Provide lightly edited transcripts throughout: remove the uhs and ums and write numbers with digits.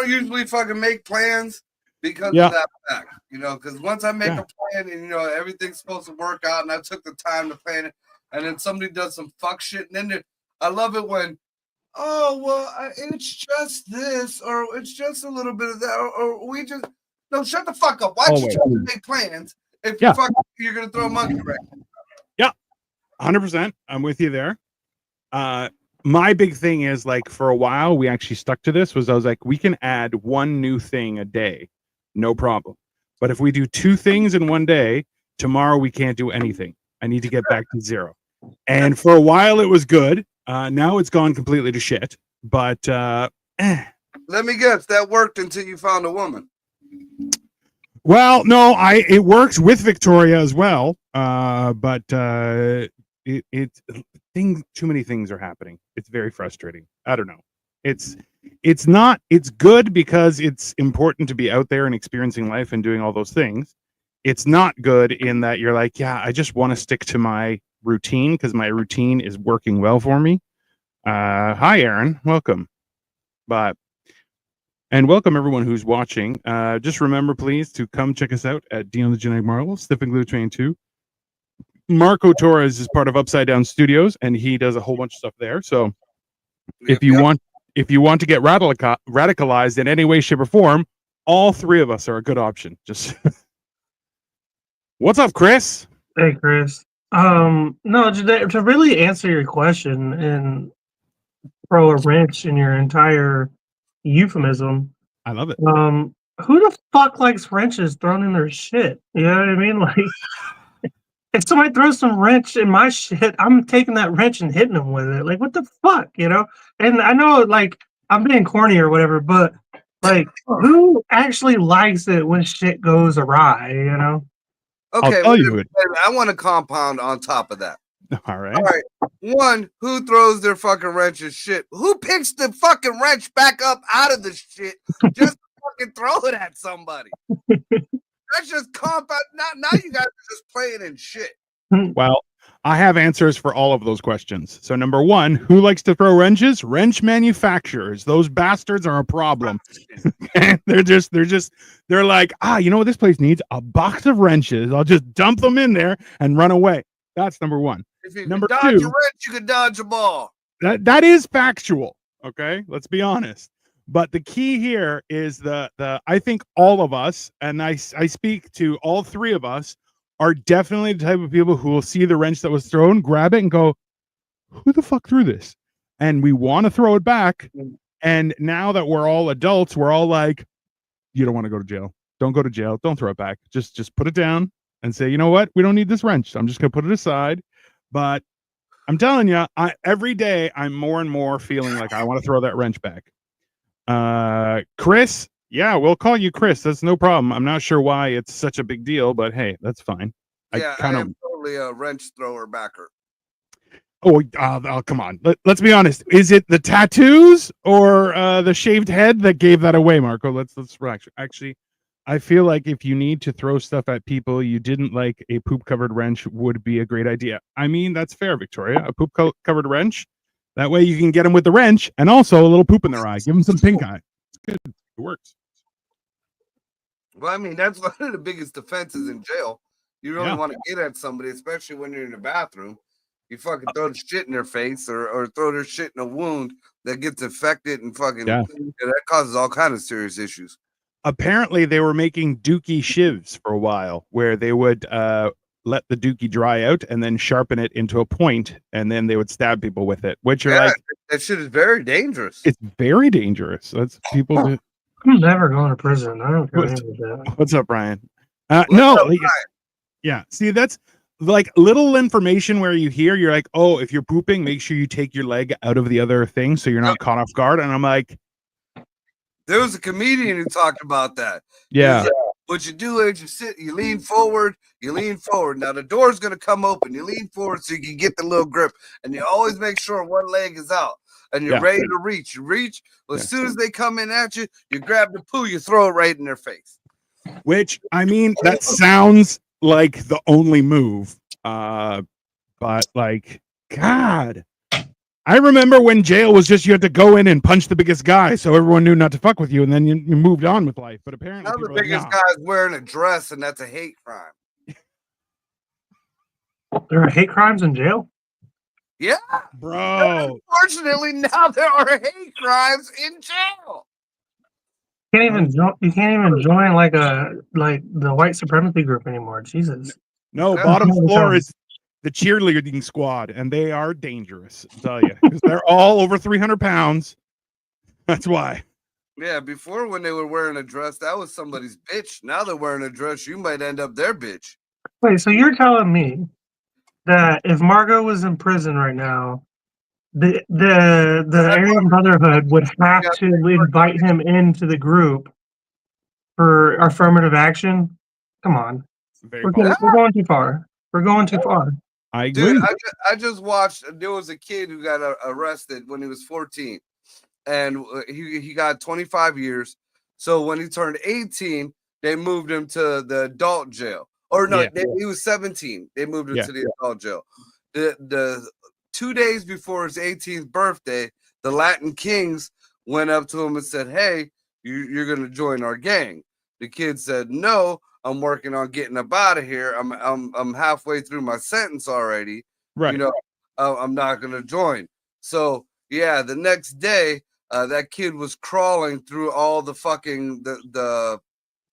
don't usually fucking make plans because of that fact, because once I make a plan and everything's supposed to work out and I took the time to plan it, and then somebody does some fuck shit, and then I love it when, oh well, it's just this, or it's just a little bit of that, or we just no, shut the fuck up. Why'd you try to make plans if you're gonna throw a monkey wrench? Yeah, 100%. I'm with you there. My big thing is, like, for a while we actually stuck to this. I was like, we can add one new thing a day, no problem. But if we do two things in one day, tomorrow we can't do anything. I need to get back to zero. And for a while it was good. Now it's gone completely to shit. But let me guess, that worked until you found a woman. Well, no, it works with Victoria as well. But too many things are happening. It's very frustrating. I don't know. It's good because it's important to be out there and experiencing life and doing all those things. It's not good in that you're like, yeah, I just want to stick to my routine because my routine is working well for me. Hi, Aaron. Welcome. And welcome everyone who's watching. Just remember, please, to come check us out at Dino the Genetic Marvel, Sniffing Glue Train 2. Marco Torres is part of Upside Down Studios, and he does a whole bunch of stuff there. So if you want to get radicalized in any way, shape, or form, all three of us are a good option. Just what's up, Chris? Hey, Chris. No, to really answer your question and throw a wrench in your entire euphemism. I love it. Who the fuck likes wrenches thrown in their shit? You know what I mean? Like, if somebody throws some wrench in my shit, I'm taking that wrench and hitting them with it. Like, what the fuck, And I know, like, I'm being corny or whatever, but, like, who actually likes it when shit goes awry, Okay, I want to compound on top of that. All right. One, who throws their fucking wrench and shit? Who picks the fucking wrench back up out of the shit just to fucking throw it at somebody? That's just compound. Now you guys are just playing in shit. Well, I have answers for all of those questions. So number one, who likes to throw wrenches? Wrench manufacturers. Those bastards are a problem. they're like, this place needs a box of wrenches. I'll just dump them in there and run away. That's number one. If you number dodge two, a wrench, you can dodge a ball. That is factual. Okay, let's be honest. But the key here is I think all of us, and I speak to all three of us, are definitely the type of people who will see the wrench that was thrown, grab it, and go, who the fuck threw this? And we want to throw it back. And now that we're all adults, we're all like, you don't want to go to jail. Don't go to jail. Don't throw it back. Just put it down and say, you know what? We don't need this wrench. I'm just going to put it aside. But I'm telling you, every day I'm more and more feeling like I want to throw that wrench back. Chris, yeah, we'll call you Chris. That's no problem. I'm not sure why it's such a big deal, but hey, that's fine. Yeah, I am totally a wrench thrower backer. Oh, come on. Let's be honest. Is it the tattoos or the shaved head that gave that away, Marco? Let's relax. Actually, I feel like if you need to throw stuff at people you didn't like, a poop-covered wrench would be a great idea. I mean, that's fair, Victoria. A poop-covered wrench. That way you can get them with the wrench and also a little poop in their eye. Give them some pink eye. It's good. It works. Well, I mean, that's one of the biggest defenses in jail. You really want to get at somebody, especially when you're in the bathroom. You fucking throw the shit in their face or throw their shit in a wound that gets infected and fucking that causes all kinds of serious issues. Apparently, they were making dookie shivs for a while where they would let the dookie dry out and then sharpen it into a point, and then they would stab people with it, which are like, that shit is very dangerous. It's very dangerous. That's people. I'm never going to prison. I don't care anything with that. What's up, Brian? Yeah. See, that's like little information where you hear, you're like, oh, if you're pooping, make sure you take your leg out of the other thing so you're not caught off guard. And I'm like, there was a comedian who talked about that. Yeah. What you do is you sit, you lean forward. Now the door's going to come open. You lean forward so you can get the little grip. And you always make sure one leg is out. And you're ready to reach. You reach. Well, as soon as they come in at you, you grab the poo, you throw it right in their face. Which, I mean, that sounds like the only move. But, like, God. I remember when jail was just you had to go in and punch the biggest guy, so everyone knew not to fuck with you, and then you moved on with life. But apparently, Now the people are like, biggest nah. guy's wearing a dress, and that's a hate crime. There are hate crimes in jail. Yeah, Bro. unfortunately, now there are hate crimes in jail. You can't even join like the white supremacy group anymore. Jesus. No, Yeah. bottom No, no, floor no. is the cheerleading squad, and they are dangerous. I'll tell you, because they're all over 300 pounds. That's why. Yeah, before when they were wearing a dress, that was somebody's bitch. Now they're wearing a dress, you might end up their bitch. Wait, so you're telling me that if Margot was in prison right now, the Aryan Brotherhood would have to invite him into the group for affirmative action? Come on. Very We're possible. going too far. We're going too far. I agree. Dude, I just watched. There was a kid who got arrested when he was 14, and he got 25 years. So when he turned 18, they moved him to the adult jail. Or no, Yeah. he was 17. They moved him Yeah. to the adult jail. The 2 days before his 18th birthday, the Latin Kings went up to him and said, "Hey, you're gonna join our gang." The kid said, "No, I'm working on getting up out of here. I'm halfway through my sentence already. Right. You know, I'm not gonna join." So yeah, the next day, that kid was crawling through all the fucking the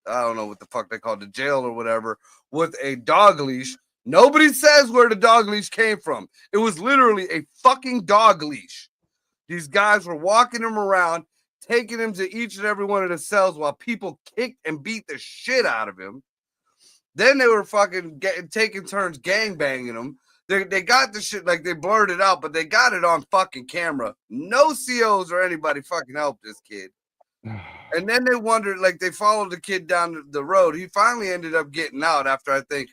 I don't know what the fuck they call it, the jail or whatever, with a dog leash. Nobody says where the dog leash came from. It was literally a fucking dog leash. These guys were walking him around, taking him to each and every one of the cells while people kicked and beat the shit out of him. Then they were fucking taking turns gangbanging him. They got the shit, like they blurred it out, but they got it on fucking camera. No COs or anybody fucking helped this kid. And then they wondered, like they followed the kid down the road. He finally ended up getting out after I think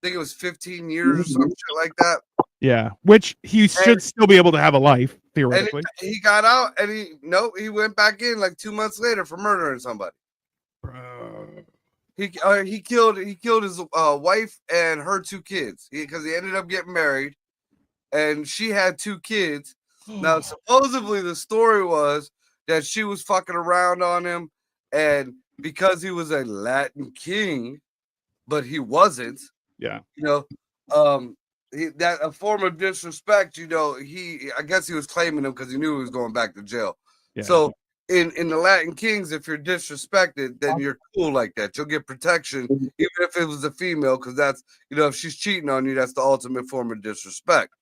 it was 15 years or some shit like that. Yeah, which he should still be able to have a life theoretically. And he got out, and he went back in like 2 months later for murdering somebody. Bro. He killed his wife and her 2 kids because he ended up getting married, and she had 2 kids. Now supposedly the story was that she was fucking around on him, and because he was a Latin king, but he wasn't. Yeah. You know, that a form of disrespect. You know, I guess he was claiming him because he knew he was going back to jail. Yeah. So in the Latin Kings, if you're disrespected, then you're cool like that. You'll get protection, even if it was a female, because that's, you know, if she's cheating on you, that's the ultimate form of disrespect.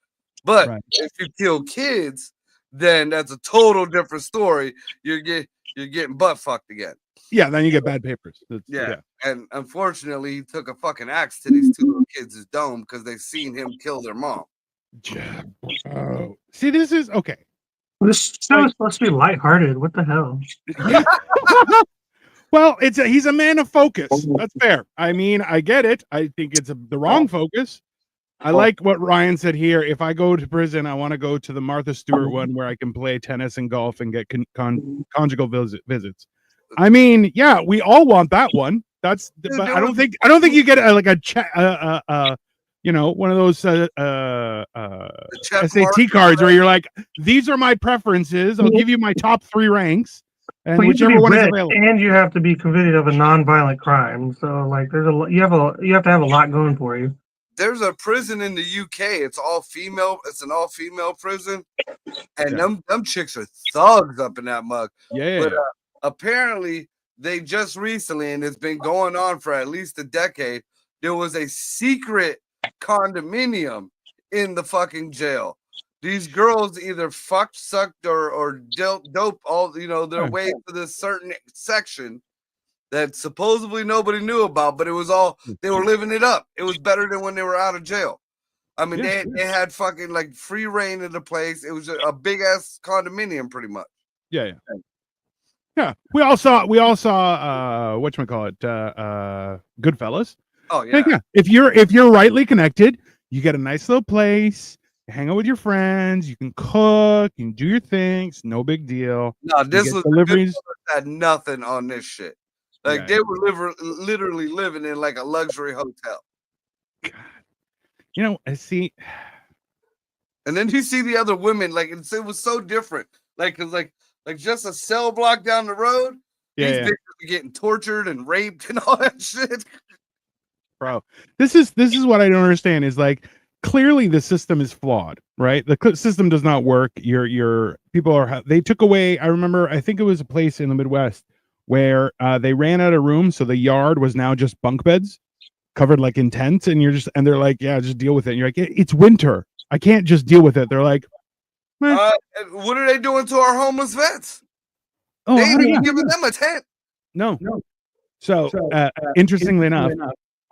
But if you kill kids, then that's a total different story. You're getting butt fucked again. Yeah, then you get bad papers. Yeah. And unfortunately, he took a fucking axe to these 2 little kids' dome because they seen him kill their mom. Oh. See, this is okay. This show is supposed to be lighthearted. What the hell? Well, he's a man of focus. That's fair. I mean, I get it. I think it's the wrong focus. I like what Ryan said here. If I go to prison, I want to go to the Martha Stewart one where I can play tennis and golf and get conjugal visits. I mean, yeah, we all want that one. But I don't think you get you know, one of those SAT cards where you're like, these are my preferences. I'll give you my top 3 ranks, and whichever one is available. And you have to be convicted of a non-violent crime. So like, you have to have a lot going for you. There's a prison in the UK. It's all female. It's an all female prison, and them chicks are thugs up in that mug. Yeah. But apparently, they just recently, and it's been going on for at least a decade, there was a secret condominium in the fucking jail. These girls either fucked, sucked, or dealt dope all, you know, their way to this certain section that supposedly nobody knew about, but it was all, they were living it up. It was better than when they were out of jail. I mean, they had fucking like free reign of the place. It was a big ass condominium, pretty much. Yeah. We all saw whatchamacallit, Goodfellas. Oh yeah. If you're rightly connected, you get a nice little place, you hang out with your friends, you can cook, you can do your things, no big deal. No, this was deliveries. Had nothing on this shit. Like they were literally living in like a luxury hotel. God. You know, I see. And then you see the other women, like it was so different. Like, cause like just a cell block down the road, these bitches are getting tortured and raped and all that shit. Bro, this is what I don't understand is like clearly the system is flawed, right? The system does not work. Your people are they took away. I remember I think it was a place in the Midwest where they ran out of room, so the yard was now just bunk beds covered like in tents, and they're like, yeah, just deal with it. And you're like, it's winter, I can't just deal with it. They're like, what are they doing to our homeless vets? They ain't even giving them a tent. No. So interestingly enough,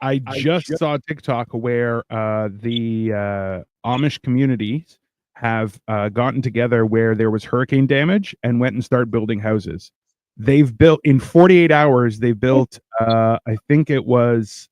I just saw TikTok where the Amish communities have gotten together where there was hurricane damage and went and started building houses. They've built in 48 hours. They built, I think it was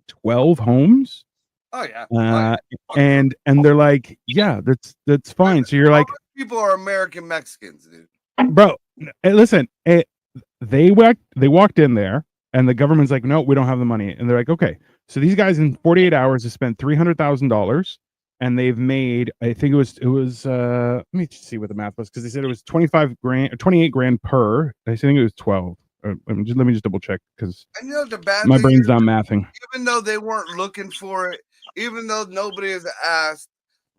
12 homes. Oh yeah. And they're like, yeah, that's fine. So you're like, people are American Mexicans, dude. Bro, listen, they walked in there. And the government's like, no, we don't have the money. And they're like, okay. So these guys in 48 hours have spent $300,000 and they've made, I think it was let me see what the math was, because they said it was 28 grand per. I think it was 12. Let me just double check, because my brain's not mathing. Even though they weren't looking for it, even though nobody has asked,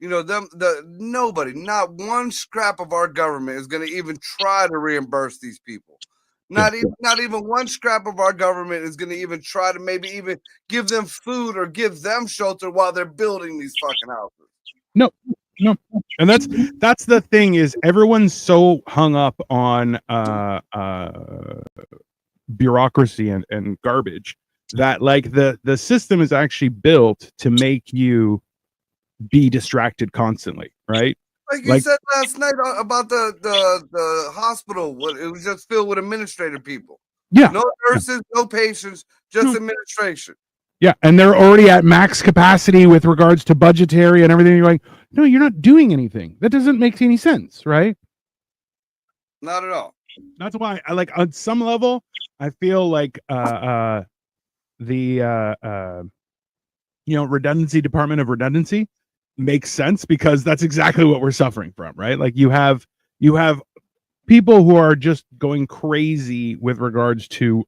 nobody, not one scrap of our government is going to even try to reimburse these people. Not even one scrap of our government is going to even try to maybe even give them food or give them shelter while they're building these fucking houses. No. And that's the thing, is everyone's so hung up on bureaucracy and garbage that like the system is actually built to make you be distracted constantly, right? Like you said last night about the hospital, it was just filled with administrative people. Yeah. No nurses, no patients, just administration. Yeah, and they're already at max capacity with regards to budgetary and everything. You're like, no, you're not doing anything. That doesn't make any sense, right? Not at all. That's why I like, on some level, I feel like redundancy, Department of Redundancy makes sense, because that's exactly what we're suffering from, right? Like you have people who are just going crazy with regards to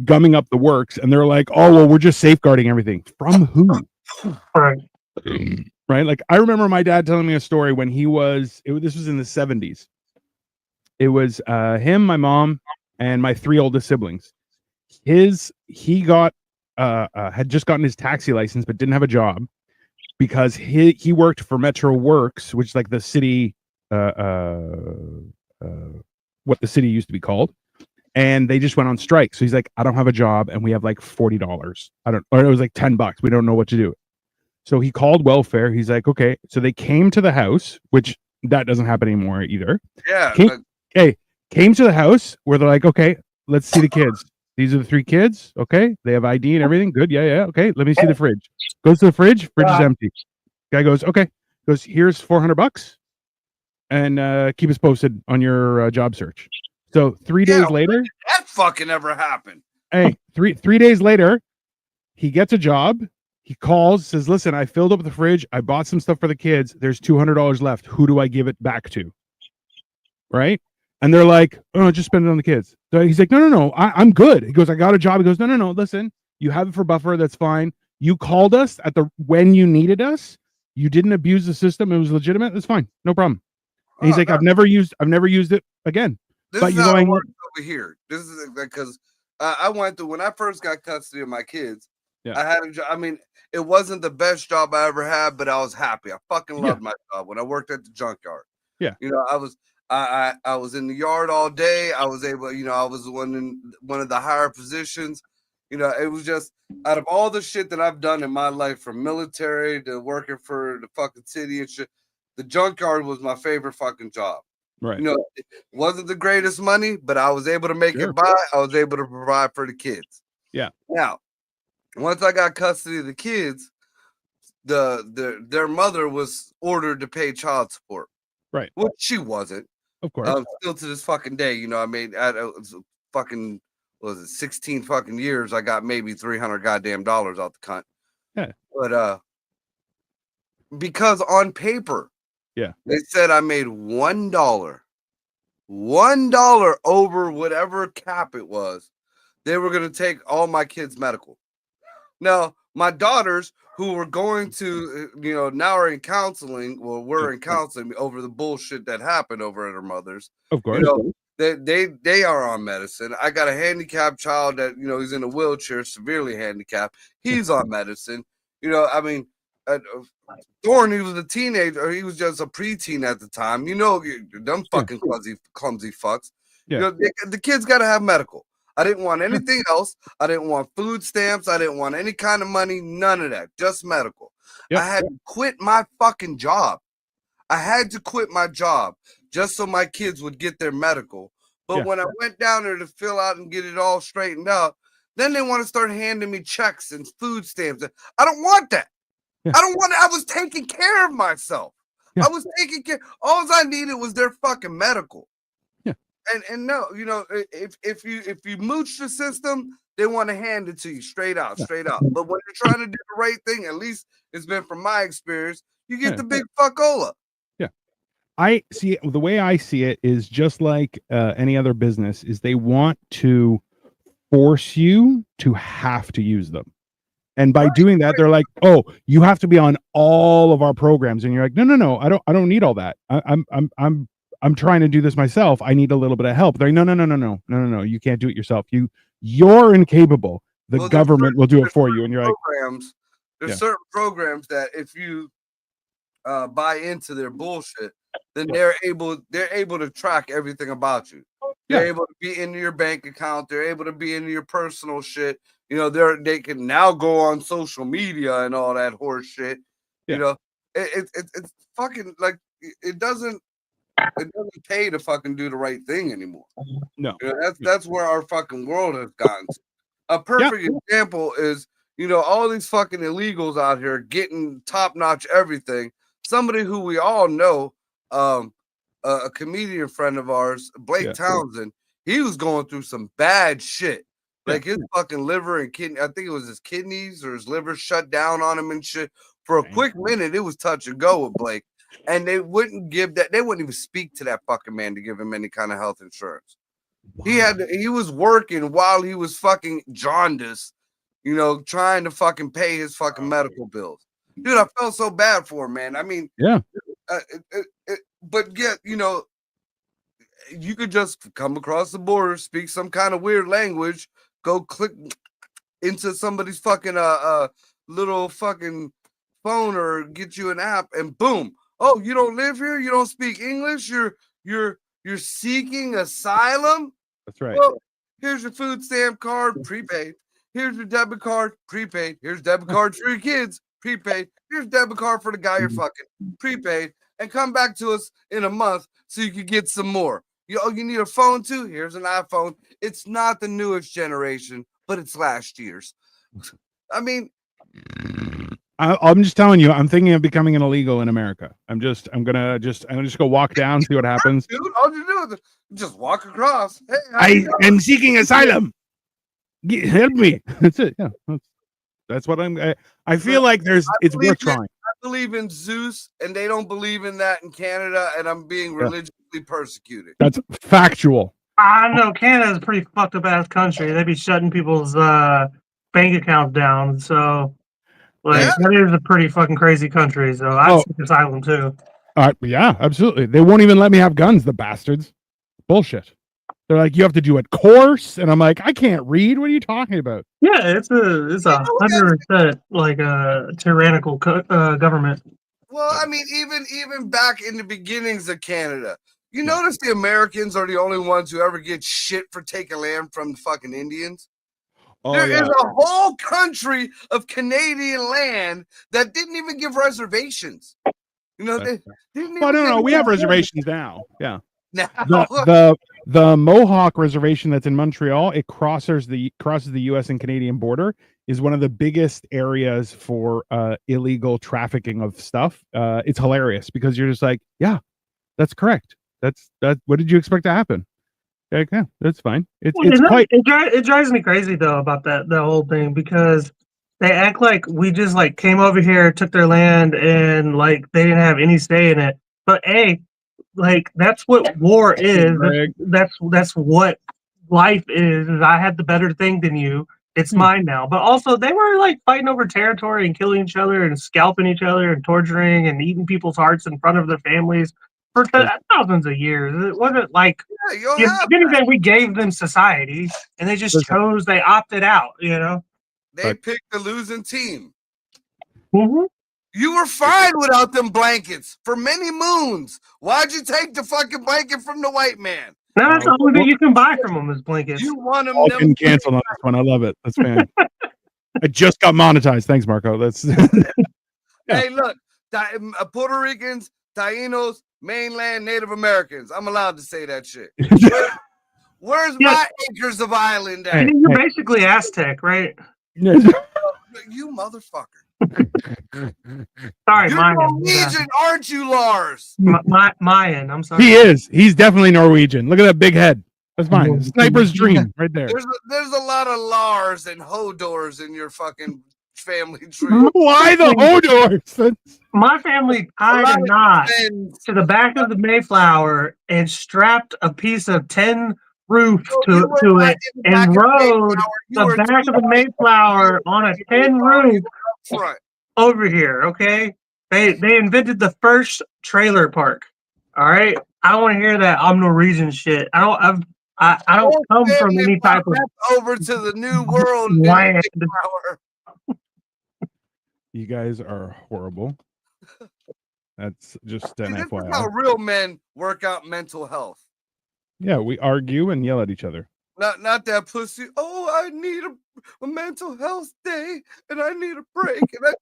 gumming up the works, and they're like, oh well, we're just safeguarding everything. From who? Right. Like I remember my dad telling me a story when this was in the 70s. It was him, my mom, and my 3 oldest siblings. He got had just gotten his taxi license but didn't have a job, because he worked for Metro Works, which is like the city, what the city used to be called, and they just went on strike. So he's like, I don't have a job, and we have like $40. Or it was like $10. We don't know what to do. So he called welfare. He's like, okay. So they came to the house, which that doesn't happen anymore either. Yeah. Came to the house where they're like, okay, let's see the kids. These are the 3 kids. Okay. They have ID and everything. Good. Yeah. Okay. Let me see the fridge. Goes to the fridge. Fridge is empty. Guy goes, okay. Goes, here's $400 and keep us posted on your job search. So 3 days later. That fucking ever happened. Hey, three days later, he gets a job. He calls, says, listen, I filled up the fridge. I bought some stuff for the kids. There's $200 left. Who do I give it back to? Right. And they're like, oh, just spend it on the kids. So he's like, no, I'm good. He goes, I got a job. He goes, no, listen, you have it for buffer. That's fine. You called us when you needed us. You didn't abuse the system. It was legitimate. That's fine. No problem. And he's like, I've never used it again. This is how it works over here. This is because I went through, when I first got custody of my kids, I had a job. I mean, it wasn't the best job I ever had, but I was happy. I fucking loved my job when I worked at the junkyard. Yeah. I was in the yard all day. I was able, I was one of the higher positions. It was just, out of all the shit that I've done in my life, from military to working for the fucking city and shit, the junkyard was my favorite fucking job. Right. It wasn't the greatest money, but I was able to make it by. I was able to provide for the kids. Yeah. Now, once I got custody of the kids, their mother was ordered to pay child support. Right. Which she wasn't. Of course. Still to this fucking day, I mean, fucking, what was it, 16 fucking years, I got maybe $300 goddamn out the cunt. Yeah. But because on paper, Yeah. they said I made $1 over whatever cap it was. They were going to take all my kids' medical. Now, my daughters who were going to, now are in counseling, well, we're in counseling over the bullshit that happened over at her mother's. Of course. They are on medicine. I got a handicapped child that, he's in a wheelchair, severely handicapped. He's on medicine. Thorne, he was a teenager, or he was just a preteen at the time. Them fucking clumsy fucks. Yeah. The kids got to have medical. I didn't want anything else. I didn't want food stamps. I didn't want any kind of money. None of that. Just medical. Yep. I had to quit my fucking job. I had to quit my job just so my kids would get their medical. But when I went down there to fill out and get it all straightened out, then they want to start handing me checks and food stamps. I don't want that. Yeah. I don't want it. I was taking care of myself. Yeah. I was taking care. All I needed was their fucking medical. Yeah. And no, if you mooch the system, they want to hand it to you straight out. But when you're trying to do the right thing, at least it's been from my experience, you get the big fuckola. I see it, the way I see it is just like any other business is they want to force you to have to use them. And by doing that, they're like, "Oh, you have to be on all of our programs." And you're like, "No, I don't need all that. I'm trying to do this myself. I need a little bit of help." They're like, "No, you can't do it yourself. You're incapable. The government will do it for you." And you're like, "There's certain programs that if you buy into their bullshit, then they're able to track everything about you. They're able to be into your bank account. They're able to be into your personal shit. They can now go on social media and all that horse shit. It's fucking like it doesn't pay to fucking do the right thing anymore. No, that's where our fucking world has gotten to. A perfect example is all these fucking illegals out here getting top-notch everything. Somebody who we all know, a comedian friend of ours, Blake Townsend, he was going through some bad shit. Like his fucking liver and kidney, I think it was his kidneys or his liver shut down on him and shit. For a quick minute, it was touch and go with Blake. And they wouldn't even speak to that fucking man to give him any kind of health insurance. Wow. He was working while he was fucking jaundiced, trying to fucking pay his fucking medical bills. Dude, I felt so bad for him, man. I mean, but yet, you could just come across the border, speak some kind of weird language, go click into somebody's fucking little fucking phone or get you an app, and boom. Oh, you don't live here? You don't speak English? You're seeking asylum? That's right. Well, here's your food stamp card, prepaid. Here's your debit card, prepaid. Here's debit card for your kids, prepaid. Here's debit card for the guy you're fucking, prepaid. And come back to us in a month so you can get some more. You need a phone too? Here's an iPhone. It's not the newest generation, but it's last year's. I mean, I'm just telling you, I'm thinking of becoming an illegal in America. I'm gonna go walk down, see what happens. Dude, all you do is just walk across. Hey, I am seeking asylum. Help me. That's it. Yeah, that's what I feel like it's worth trying. I believe in Zeus, and they don't believe in that in Canada, and I'm being religiously persecuted. That's factual. I know Canada's a pretty fucked up ass country. They be shutting people's bank accounts down. So, that is a pretty fucking crazy country. So I'd seek asylum too. Yeah, absolutely. They won't even let me have guns, the bastards. Bullshit. They're like, you have to do a course, and I'm like, I can't read. What are you talking about? Yeah, it's a 100% like a tyrannical government. Well, I mean, even back in the beginnings of Canada, you notice the Americans are the only ones who ever get shit for taking land from the fucking Indians. There is a whole country of Canadian land that didn't even give reservations. They didn't even. I don't know. We have reservations now. Yeah. Now. The Mohawk reservation that's in Montreal, it crosses the U.S. and Canadian border, is one of the biggest areas for illegal trafficking of stuff. It's hilarious because you're just like, yeah, that's correct. That's what did you expect to happen? Like, yeah, that's fine. It drives me crazy though about that whole thing because They act like we just like came over here, took their land, and like they didn't have any say in it. But like that's what war is. Greg. That's what life is I had the better thing than you. It's mine now. But also they were like fighting over territory and killing each other and scalping each other and torturing and eating people's hearts in front of their families for thousands of years. It wasn't like if anything, we gave them society and they just chose, they opted out, you know. They picked the losing team. Mm-hmm. You were fine without them blankets for many moons. Why'd you take the fucking blanket from the white man? No, that's the only thing you can buy from them is blankets. You want them. I can cancel on this one. I love it. That's fan. I just got monetized. Thanks, Marco. That's Hey, look, Puerto Ricans, Tainos, mainland Native Americans. I'm allowed to say that shit. Where's my acres of island at? You're basically Aztec, right? You motherfucker. Sorry, You're Mayan. Norwegian, aren't you, Lars? Mayan, I'm sorry. He is. He's definitely Norwegian. Look at that big head. That's mine. Sniper's dream right there. There's a lot of Lars and Hodors in your fucking family tree. Why the Hodors? My family tied a knot to the back of the Mayflower and strapped a piece of tin roof to it and rode the back of the Mayflower on a tin roof over here. Okay, they invented the first trailer park. All right, I don't want to hear that I'm Norwegian shit. I don't come from any type of over to the new world land. You guys are horrible. That's just an This is FYI. how real men work out mental health. Yeah, we argue and yell at each other. Not that pussy. Oh, I need a mental health day, and I need a break, and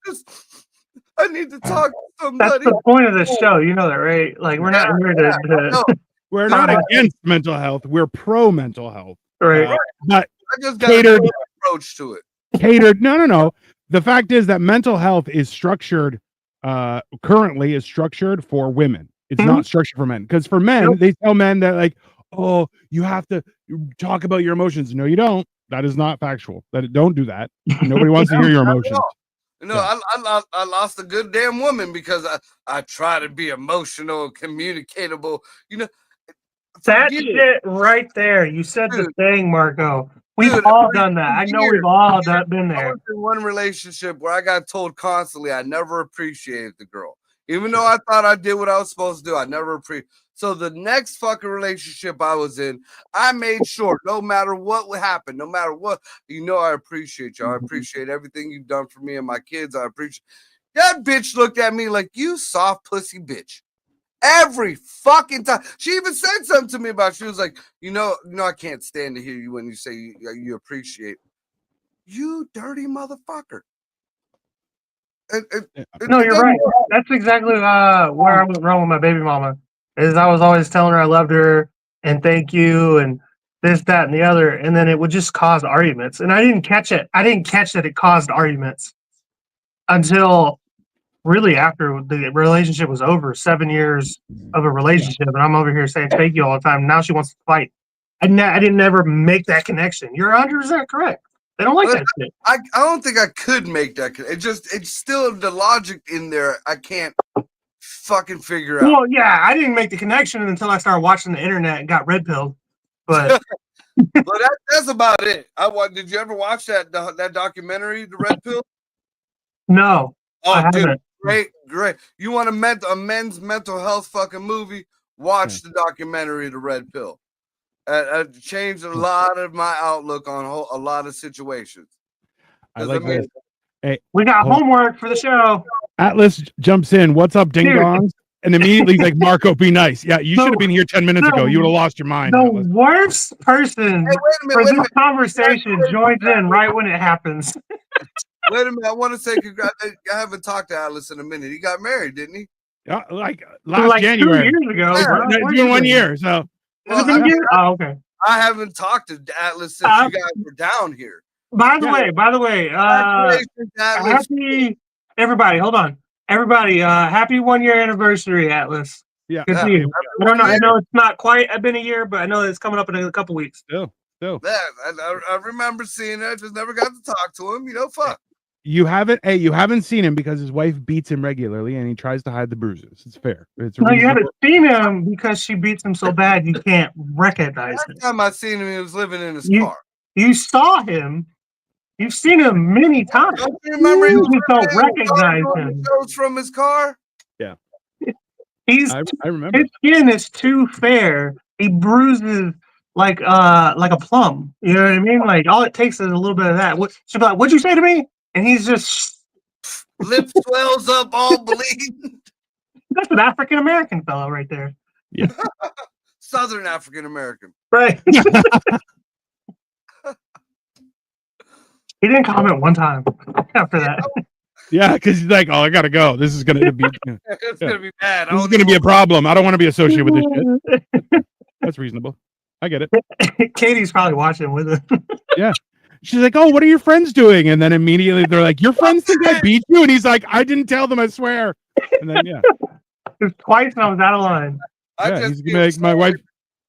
I need to talk to somebody. That's the point of this show. You know that, right? Like we're not here to We're not against mental health. We're pro mental health. Right. But I just got catered an approach to it. Catered. No. The fact is that mental health is structured. Currently is structured for women. It's not structured for men. Because for men, they tell men that like, oh, you have to talk about your emotions. No, you don't. That is not factual. Don't do that. Nobody wants to hear your emotions. No, I lost a good damn woman because I try to be emotional, communicatable. You know, that shit right there. You said the thing, Marco. We've all done that. I know we've all been there. I was in one relationship where I got told constantly I never appreciated the girl. Even though I thought I did what I was supposed to do, I never appreciated. So the next fucking relationship I was in, I made sure no matter what would happen, no matter what, I appreciate you. I appreciate everything you've done for me and my kids. I appreciate. That bitch looked at me like, you soft pussy bitch. Every fucking time. She even said something to me about it. She was like, I can't stand to hear you when you say you appreciate. You dirty motherfucker. No, you're right. That's exactly where I went wrong with my baby mama. Is I was always telling her I loved her and thank you and this, that, and the other, and then it would just cause arguments. And I didn't catch it. I didn't catch that it caused arguments until really after the relationship was over. 7 years of a relationship, and I'm over here saying thank you all the time. Now she wants to fight. I didn't ever make that connection. You're 100% correct. They don't like that shit. I don't think I could make that. It's still the logic in there. I can't fucking figure out. Well, yeah, I didn't make the connection until I started watching the internet and got red pilled. But that's about it. Did you ever watch that documentary, The Red Pill? No. Oh, I dude, haven't. great. You want a men's mental health fucking movie? Watch the documentary, The Red Pill. It changed a lot of my outlook on a lot of situations. I like this. Hey, we got homework for the show. Atlas jumps in. What's up, ding dongs? And immediately he's like, Marco, be nice. Yeah, you should have been here 10 minutes ago. You would have lost your mind. The worst person for this conversation joins in right when it happens. Wait a minute. I want to say congrats. I haven't talked to Atlas in a minute. He got married, didn't he? Yeah, like last January. 2 years ago. Yeah, it's been 1 year. So. Oh, okay. I haven't talked to Atlas since you guys were down here. By the way, happy everybody. Hold on, everybody. Happy 1 year anniversary, Atlas. Yeah. Good to you. I know it's not quite been a year, but I know it's coming up in a couple weeks. Still. Yeah, I remember seeing it. I just never got to talk to him. Fuck. You haven't seen him because his wife beats him regularly and he tries to hide the bruises. It's fair. It's No, you haven't reasonable. seen him because she beats him so bad you can't recognize him. Last time I seen him, he was living in his You- car. You saw him. You've seen him many times. Don't you remember? He You was just don't living in his car recognize doing him. shows from his car. He's I remember. his skin is too fair. He bruises like a plum. You know what I mean? Like all it takes is a little bit of that. She'll be like, "What'd you say to me?" And he's just Lip swells up, all bleeding. that's an African American fellow right there. Southern African American. Right. He didn't comment one time after that. Yeah, because he's like, oh, I gotta go. This is gonna be It's gonna be bad. this is gonna be a problem. I don't want to be associated with this shit. That's reasonable. I get it. Katie's probably watching with him. She's like, oh, what are your friends doing? And then immediately they're like, your friends think I beat you? And he's like, I didn't tell them, I swear. And then It was twice and I was out of line. I yeah, just he's see gonna him make my wife.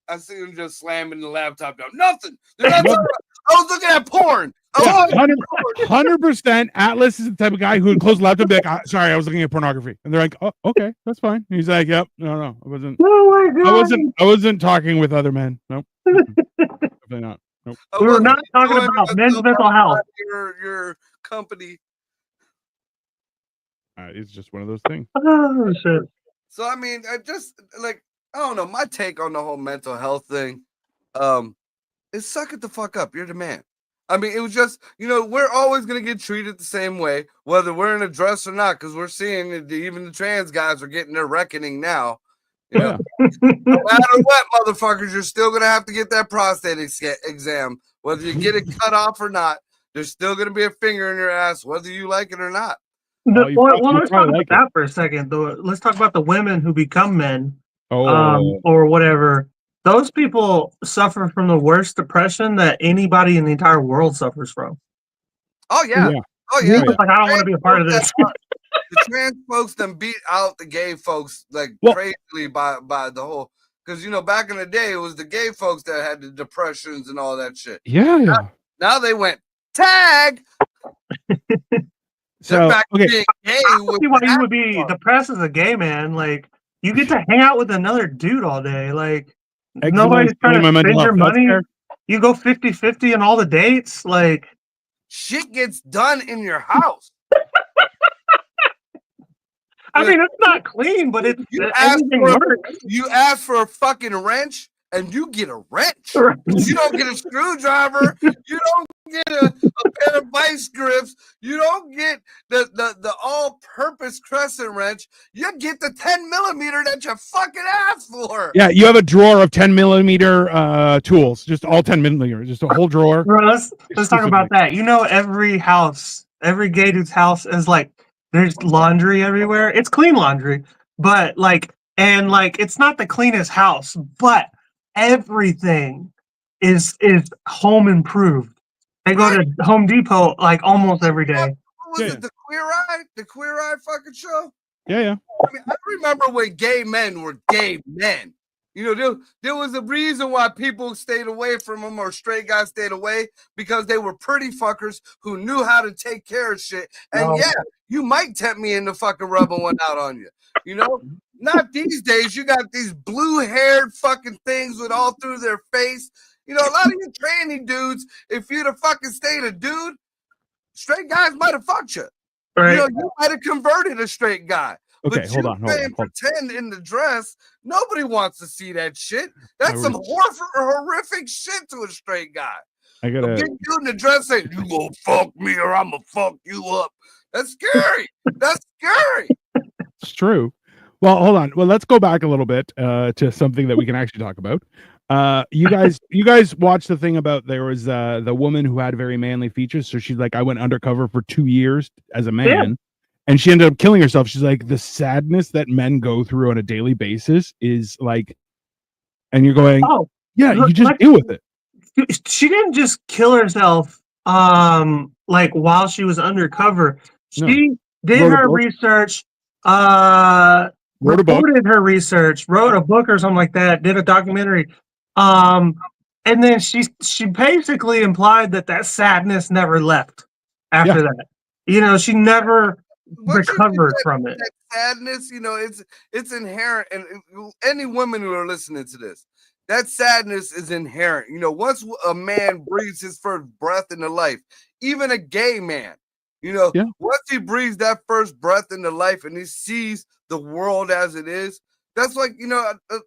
I see him just slamming the laptop down. Nothing. They're not talking about- I was looking at porn. I was 100% Atlas is the type of guy who would close the laptop and be like, sorry, I was looking at pornography. And they're like, oh, okay, that's fine. And he's like, yep, no, I wasn't. Oh my god. I wasn't talking with other men. Nope. Definitely not. Nope. I We were wasn't not talking enjoying about men's myself mental health. outside Your company. It's just one of those things. Oh shit. So I mean, I just like I don't know. My take on the whole mental health thing, is suck it the fuck up. You're the man. I mean, it was just we're always gonna get treated the same way, whether we're in a dress or not, because we're seeing that even the trans guys are getting their reckoning now. You know, no matter what, motherfuckers, you're still gonna have to get that prostate exam, whether you get it cut off or not. There's still gonna be a finger in your ass, whether you like it or not. Oh, you Well, probably let's talk about like it. that for a second. Let's talk about the women who become men, Oh, or whatever. Those people suffer from the worst depression that anybody in the entire world suffers from. Oh yeah, yeah. oh You're yeah. just like, I don't want to be a part of this. The trans folks then beat out the gay folks like Well- crazily by the whole because back in the day it was the gay folks that had the depressions and all that shit. yeah. Now they went tag. So They're back to okay, being gay. I don't with see why you the would be Afro. depressed as a gay man. Like you get to hang out with another dude all day. Like eczema nobody's is trying to my mental spend your health. That's money. fair. You go 50-50 on all the dates. Like Shit gets done in your house. I mean, it's not clean, but it's You ask everything for- works. You ask for a fucking wrench and you get a wrench. You don't get a screwdriver. You don't get a pair of vice grips. You don't get the all-purpose crescent wrench. You get the 10 millimeter that you fucking asked for. Yeah, you have a drawer of 10 millimeter tools, just all 10 millimeter, just a whole drawer. Bro, let's talk about that. Every house, every gay dude's house is like there's laundry everywhere. It's clean laundry, but it's not the cleanest house, but everything is home improved. They go to Home Depot like almost every day. What was Yeah. it? The Queer Eye? The Queer Eye fucking show? Yeah. I mean, I remember when gay men were gay men. There was a reason why people stayed away from them or straight guys stayed away because they were pretty fuckers who knew how to take care of shit. And No. yeah, you might tempt me into fucking rubbing one out on you. Not these days. You got these blue-haired fucking things with all through their face. A lot of you tranny dudes, if you'd have fucking stayed a dude, straight guys might have fucked you. Right? You might have converted a straight guy. Okay, But hold you on. playing pretend in the dress, nobody wants to see that shit. That's I some was- horrific shit to a straight guy. I A gotta. big dude in the dress saying, "You gonna fuck me or I'm gonna fuck you up." That's scary. That's scary. It's true. Well, hold on. Well, let's go back a little bit to something that we can actually talk about. You guys watched the thing about there was the woman who had very manly features. So she's like, I went undercover for 2 years as a man, and she ended up killing herself. She's like, the sadness that men go through on a daily basis is like, and you're going, Oh, yeah, you just like- deal with it. she didn't just kill herself like while she was undercover. No. She did Wrote a her book. research, Wrote a book. reported her research, wrote a book or something like that, did a documentary. And then she basically implied that sadness never left after that. You know, she never What you think recovered from it. that sadness, it's inherent, and any women who are listening to this, that sadness is inherent. Once a man breathes his first breath into life, even a gay man, Yeah. once he breathes that first breath into life and he sees the world as it is, that's like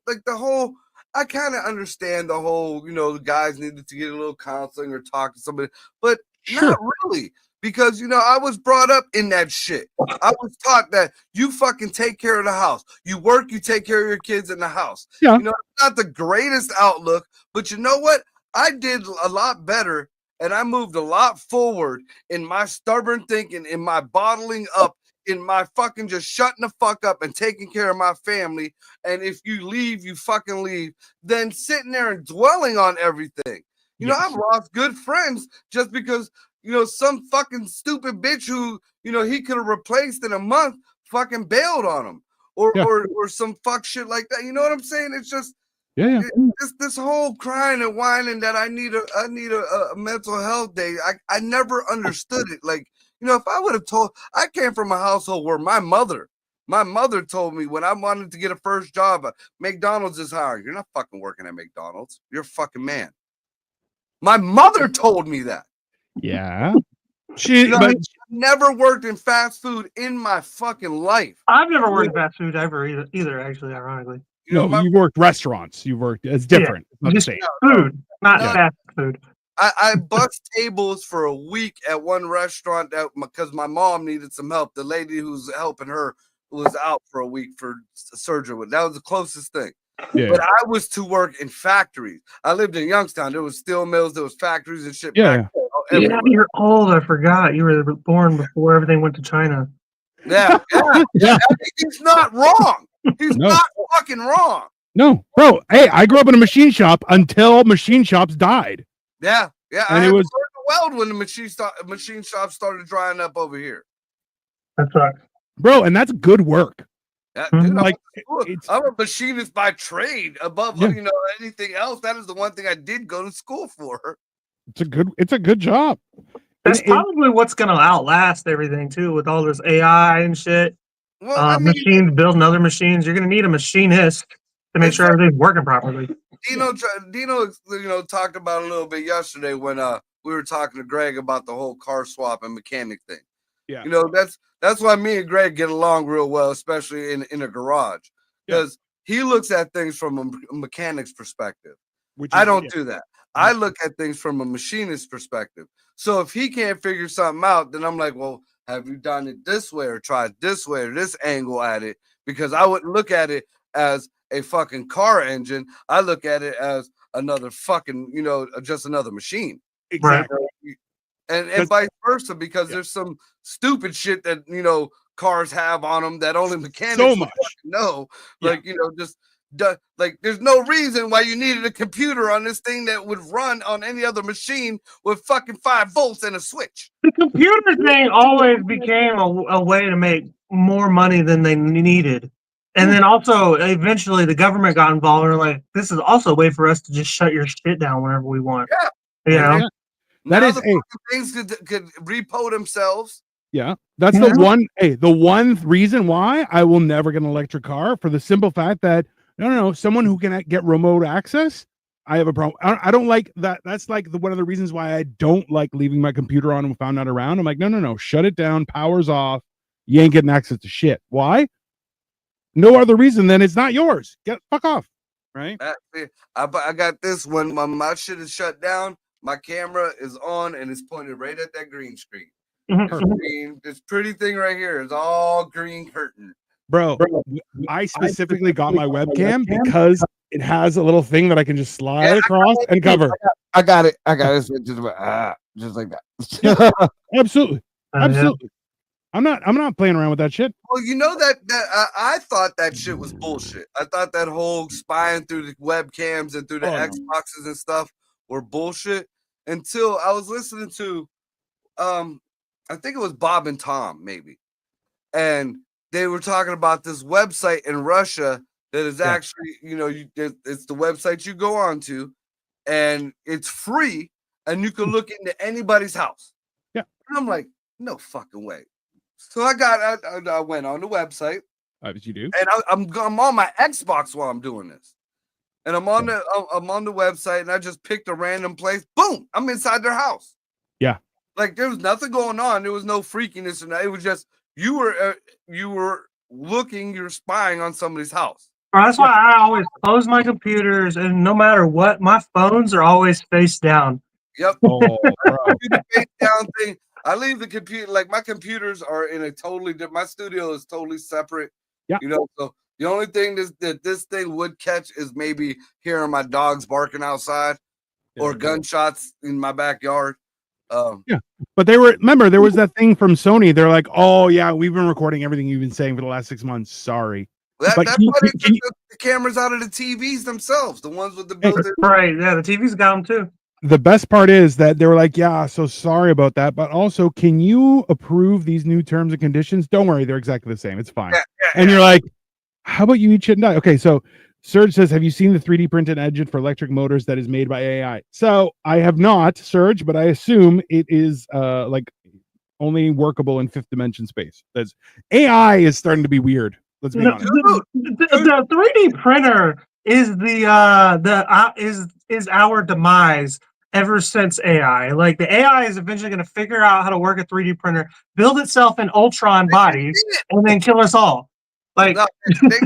like the whole. I kind of understand the whole, the guys needed to get a little counseling or talk to somebody, but Sure. not really. Because I was brought up in that shit. I was taught that you fucking take care of the house. You work, you take care of your kids in the house. Yeah. It's not the greatest outlook, but you know what? I did a lot better and I moved a lot forward in my stubborn thinking, in my bottling up, in my fucking just shutting the fuck up and taking care of my family. And if you leave, you fucking leave, than sitting there and dwelling on everything. Yes. I've lost good friends just because some fucking stupid bitch who, he could have replaced in a month fucking bailed on him or Yeah. or some fuck shit like that. You know what I'm saying? It's just Yeah. this whole crying and whining that I need a mental health day. I never understood it. Like, if I would have I came from a household where my mother told me when I wanted to get a first job, McDonald's is hiring. You're not fucking working at McDonald's. You're a fucking man. My mother told me that. Yeah. I've never worked in fast food in my fucking life. I've never worked in fast food ever either, actually, ironically. You worked restaurants. You worked. It's different. Yeah, It's just not the same. food, not fast food. I bust tables for a week at one restaurant because my mom needed some help. The lady who's helping her was out for a week for surgery. That was the closest thing. Yeah. But I was to work in factories. I lived in Youngstown. There was steel mills, there was factories and shit. Yeah. Yeah, you're old. I forgot. You were born before everything went to China. Yeah. He's not wrong. He's not fucking wrong. No, bro. Hey, I grew up in a machine shop until machine shops died. Yeah. And it was weld when the machine shop started drying up over here. That's right, bro, and that's good work. Yeah, dude, Like I'm a machinist by trade. Above anything else, that is the one thing I did go to school for. It's a good job. That's probably what's gonna outlast everything too, with all this AI and shit. Well, machines building other machines. You're gonna need a machinist to make sure everything's working properly. Dino, talked about a little bit yesterday when we were talking to Greg about the whole car swap and mechanic thing. Yeah, that's why me and Greg get along real well, especially in a garage, because he looks at things from a mechanic's perspective. I don't do that. I look at things from a machinist's perspective. So if he can't figure something out, then I'm like, well, have you done it this way or tried this way or this angle at it? Because I wouldn't look at it as a fucking car engine. I look at it as another fucking, just another machine. Exactly. And vice versa, because there's some stupid shit that, cars have on them that only mechanics know. Like, like there's no reason why you needed a computer on this thing that would run on any other machine with fucking 5 volts and a switch. The computer thing always became a way to make more money than they needed. And then also eventually the government got involved and were like, this is also a way for us to just shut your shit down whenever we want. Yeah. That is things could repo themselves. Yeah, that's the one reason why I will never get an electric car, for the simple fact that no, someone who can get remote access, I have a problem. I don't like that. That's like one of the reasons why I don't like leaving my computer on and found out around. I'm like, no, shut it down, power's off. You ain't getting access to shit. Why? No other reason than it's not yours. Fuck off. Right? I got this when my shit is shut down. My camera is on and it's pointed right at that green screen. This pretty thing right here is all green curtain. Bro, I specifically got my webcam because it has a little thing that I can just slide across and cover. I got it. Just like that. Absolutely. I'm not playing around with that shit. Well, I thought that shit was bullshit. I thought that whole spying through the webcams and through the Xboxes and stuff were bullshit until I was listening to, I think it was Bob and Tom maybe, and they were talking about this website in Russia that is actually, it's the website you go on to, and it's free, and you can look into anybody's house. Yeah, and I'm like, No fucking way. So I went on the website. As you do. And I'm on my Xbox while I'm doing this. And I'm on the website, and I just picked a random place. Boom! I'm inside their house. Yeah. Like there was nothing going on. There was no freakiness, and it was just you were looking, you're spying on somebody's house. That's why I always close my computers, and no matter what, my phones are always face down. Yep. Oh, bro. The face down thing. I leave the computer, like my computers are in a totally different. My studio is totally separate. Yeah. You know, so the only thing that this thing would catch is maybe hearing my dogs barking outside or gunshots in my backyard. Yeah, but there was that thing from Sony. They're like, oh yeah, we've been recording everything you've been saying for the last 6 months. Sorry. That's why they took the cameras out of the TVs themselves, the ones with the built-in. Right, yeah, the TV's got them too. The best part is that they were like, yeah, so sorry about that, but also, can you approve these new terms and conditions? Don't worry, they're exactly the same. It's fine. And you're like, how about you eat shit and die? Okay, so Serge says, have you seen the 3D printed engine for electric motors that is made by AI? So I have not, Serge, but I assume it is like only workable in fifth dimension space. That's AI is starting to be weird. Let's be honest. The 3D printer is is our demise ever since AI. Like the AI is eventually going to figure out how to work a 3D printer, build itself in Ultron bodies, and then kill us all. Like no, they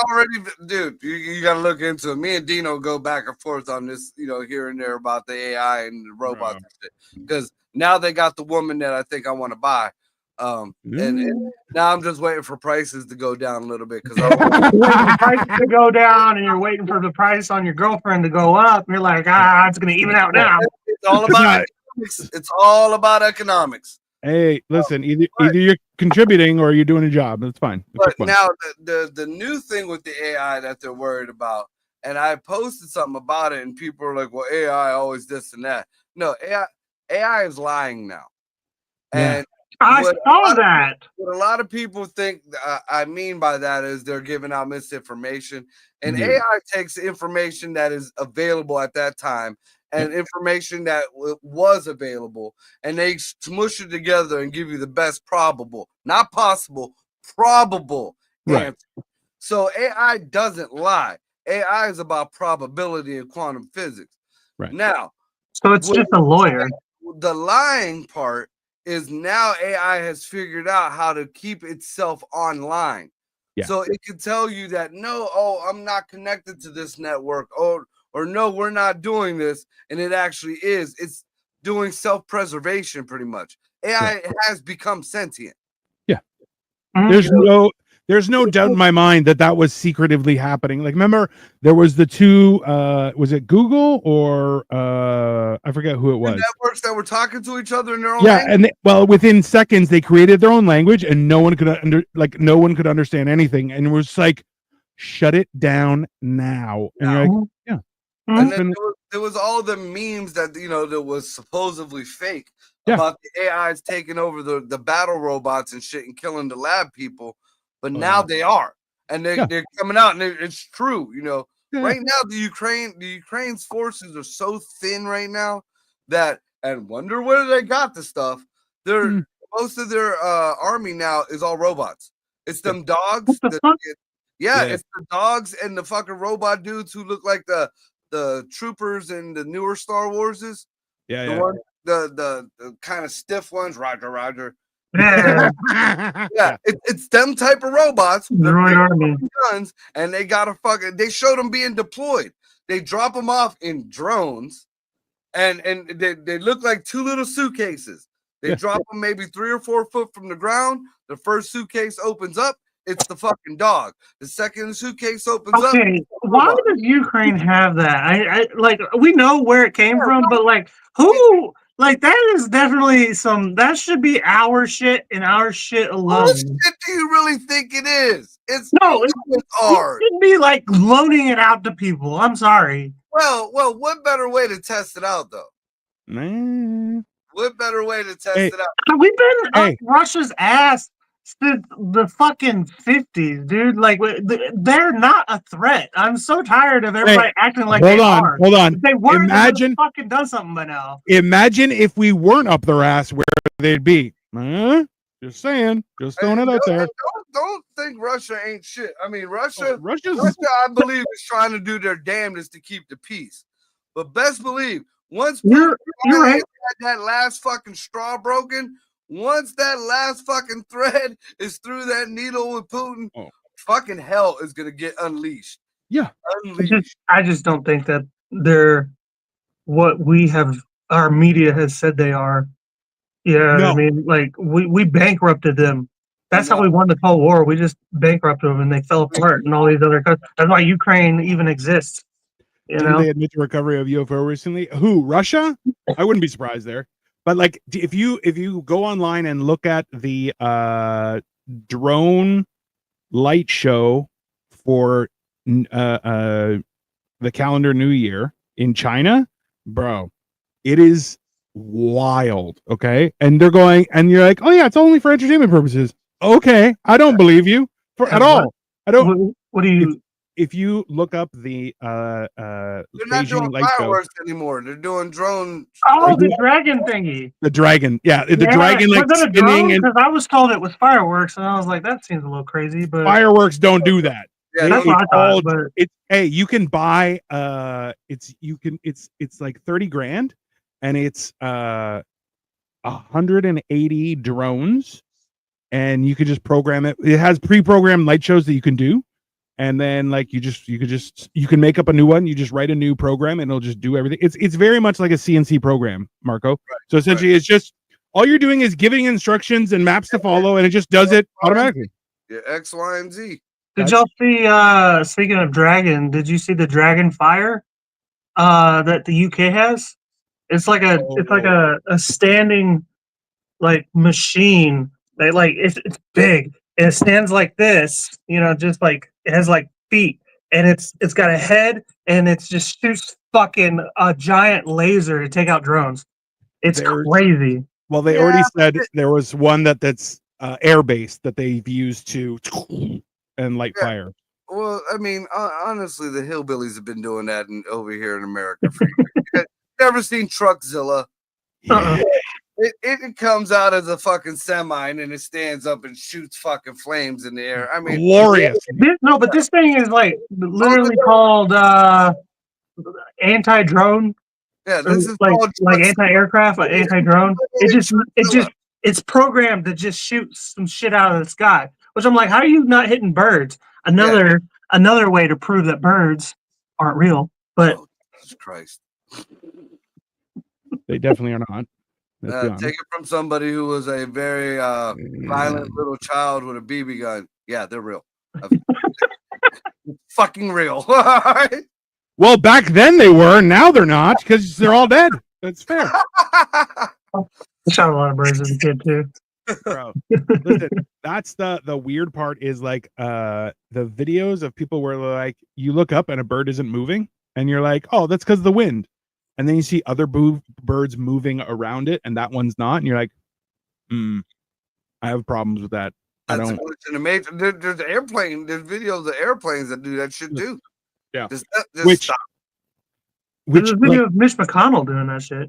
already, dude. You got to look into it. Me and Dino go back and forth on this, you know, here and there about the AI and the robots and shit. Because now they got the woman that I think I want to buy. And now I'm just waiting for prices to go down a little bit because prices to go down, and you're waiting for the price on your girlfriend to go up. And you're like, it's gonna even out now. It's all about economics. It's all about economics. Hey, listen, either you're contributing or you're doing a job. That's fine. But now the new thing with the AI that they're worried about, and I posted something about it, and people are like, "Well, AI always this and that." No, AI is lying now, and I saw that. What a lot of people think I mean by that is they're giving out misinformation, and AI takes information that is available at that time and information that was available, and they smush it together and give you the best probable, not possible, probable answer. So AI doesn't lie. AI is about probability and quantum physics. Right now, so it's just a lawyer. The lying part is now AI has figured out how to keep itself online. Yeah. So it can tell you that, no, I'm not connected to this network, or no, we're not doing this. And it actually is. It's doing self-preservation pretty much. AI has become sentient. Yeah. There's no doubt in my mind that was secretively happening. Like, remember, there was the two, was it Google or I forget who it was. The networks that were talking to each other in their own language? And within seconds they created their own language, and no one could understand anything, and it was like, shut it down now. And you're like, yeah. And then there was all the memes that that was supposedly fake about the AIs taking over the battle robots and shit and killing the lab people. But now they are, and they're coming out, and it's true. Right now the Ukraine's forces are so thin right now that, and wonder where they got the stuff. Most of their army now is all robots. It's them dogs. It's the dogs and the fucking robot dudes who look like the troopers in the newer Star Warses. The kind of stiff ones. Roger. It's them type of robots, guns, and they got they showed them being deployed. They drop them off in drones, and they look like two little suitcases. They drop them maybe 3 or 4 foot from the ground. The first suitcase opens up, it's the fucking dog. The second suitcase opens up. Why does Ukraine have that? I like, we know where it came from, but like, who? Like, that is definitely that should be our shit and our shit alone. What shit do you really think it is? It's hard. It should be like loaning it out to people. I'm sorry. Well, what better way to test it out, though? Man. What better way to test it out? We've been up Russia's ass since the fucking 50s, dude. Like, they're not a threat. I'm so tired of everybody acting like they are. Hold on. If they weren't, they fucking done something by now. Imagine if we weren't up their ass, where they'd be. Just saying. Just throwing And it out there. don't think Russia ain't shit. I mean, Oh, Russia, Russia's I believe, is trying to do their damnedest to keep the peace. But best believe, once You're right. had that last fucking straw broken, once that last fucking thread is through that needle with Putin, fucking hell is gonna get unleashed. Yeah. Unleashed. I just don't think that they're what our media has said they are. Yeah, No. I mean, like we bankrupted them. That's how we won the Cold War. We just bankrupted them, and they fell apart. And all these other countries. That's why Ukraine even exists. Didn't they admit to recovery of UFO recently? Who? Russia? I wouldn't be surprised there. But like, if you go online and look at the drone light show for the calendar New Year in China, bro, it is wild. Okay, and they're going, and you're like, oh yeah, it's only for entertainment purposes. Okay, I don't believe you at all. I don't. What do you? If you look up the they're not Beijing doing light show, fireworks anymore. They're doing drone. Oh, the dragon thingy. The dragon, the dragon like was it a spinning. drone? Because I was told it was fireworks, and I was like, that seems a little crazy. But Fireworks don't do that. Yeah, that's what I thought. But it's hey, you can buy it's like 30 grand, and it's 180 drones, and you could just program it. It has pre-programmed light shows that you can do. And then like you can make up a new one. You just write a new program and it'll just do everything. It's very much like a CNC program, Marco. Right, so essentially it's just all you're doing is giving instructions and maps to follow, and it just does it automatically. Yeah, X, Y, and Z. Did y'all see speaking of dragon, did you see the dragon fire that the UK has? It's like a standing like machine. They like it's big. And it stands like this, just like it has like feet, and it's got a head, and it's just shoots fucking a giant laser to take out drones. It's crazy. Well, they already said there was one that's air based that they've used to and light fire. Well, I mean, honestly, the hillbillies have been doing that over here in America. Never seen Truckzilla? Uh-uh. It comes out as a fucking semi, and then it stands up and shoots fucking flames in the air. I mean, glorious. But this thing is like literally called anti-drone. Yeah, this is like anti-aircraft, like anti-drone. It's programmed to just shoot some shit out of the sky. Which I'm like, how are you not hitting birds? Another way to prove that birds aren't real. But Jesus Christ, they definitely are not. Take it from somebody who was a very violent little child with a BB gun. Yeah, they're real. Fucking real. Well, back then they were. Now they're not because they're all dead. That's fair. I shot a lot of birds as a kid too. Bro, listen, that's the weird part is like the videos of people where like you look up and a bird isn't moving, and you're like, oh, that's because of the wind. And then you see other birds moving around it, and that one's not. And you're like, I have problems with that. That's I don't. There's there's videos of airplanes that do that shit too. Yeah. Just which there's a video of Mitch McConnell doing that shit.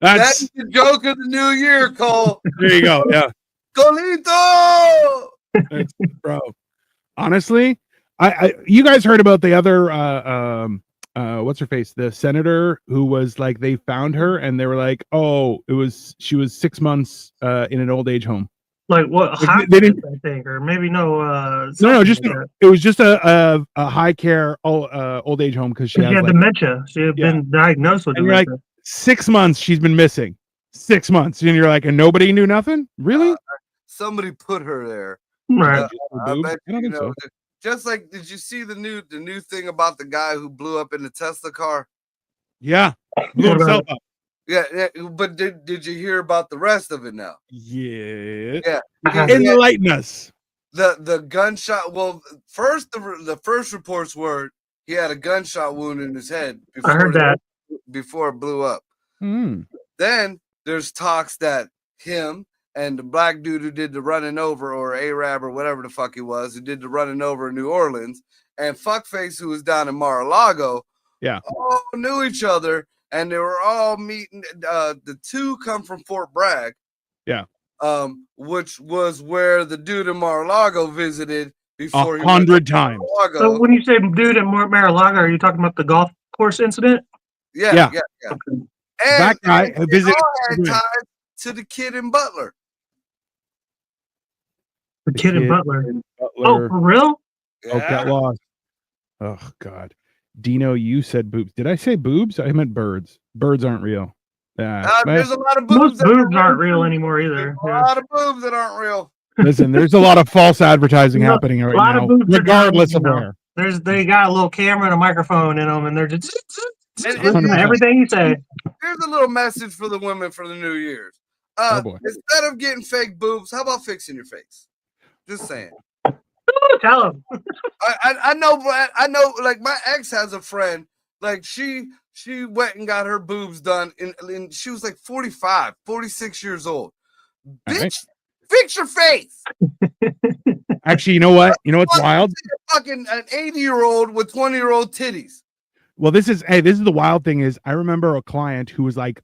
That's the joke of the new year, Cole. There you go. Yeah. Colito! Bro. Honestly, I you guys heard about the other what's her face, the senator who was like they found her and they were like, oh, she was 6 months in an old age home. Like what? Like, they didn't, I think, or maybe no. It was just a high care old age home because she had like, dementia. She had been diagnosed with dementia. You're like 6 months she's been missing. 6 months, and you're like, and nobody knew nothing. Really? Somebody put her there. Right. I bet so. Just like, did you see the new thing about the guy who blew up in the Tesla car? Yeah, blew himself up. Yeah, but did you hear about the rest of it now? Yeah. Enlighten us. The gunshot. Well, first the first reports were he had a gunshot wound in his head. I heard that before it blew up. Mm. Then there's talks that him and the black dude who did the running over, or Arab or whatever the fuck he was, who did the running over in New Orleans, and Fuckface who was down in Mar-a-Lago, all knew each other, and they were all meeting. The two come from Fort Bragg. Yeah. Which was where the dude in Mar-a-Lago visited before 100 times. So when you say dude at Mar-a-Lago, are you talking about the golf course incident? Yeah. Okay. And That guy they visited all had ties to the kid in Butler. The kid in Butler. Oh, Butler. for real? Oh, got lost. Oh God, Dino, you said boobs. Did I say boobs? I meant birds. Birds aren't real. There's a lot of Most boobs. boobs aren't real anymore either. There's a lot of boobs that aren't real. Listen, there's a lot of false advertising No, happening right a lot now, of boobs are regardless down, of you know. where. They got a little camera and a microphone in them, and they're just And listening to everything you say. here's a little message for the women for the New Year's. Oh, boy. Instead of getting fake boobs, how about fixing your face? Just saying. Tell them. I know, but I know. Like my ex has a friend. Like she went and got her boobs done, and she was like 45, 46 years old. Bitch, Right. fix your face. Actually, you know what? You know what's wild? Fucking an 80-year-old with 20-year-old titties. Well, this is the wild thing is I remember a client who was like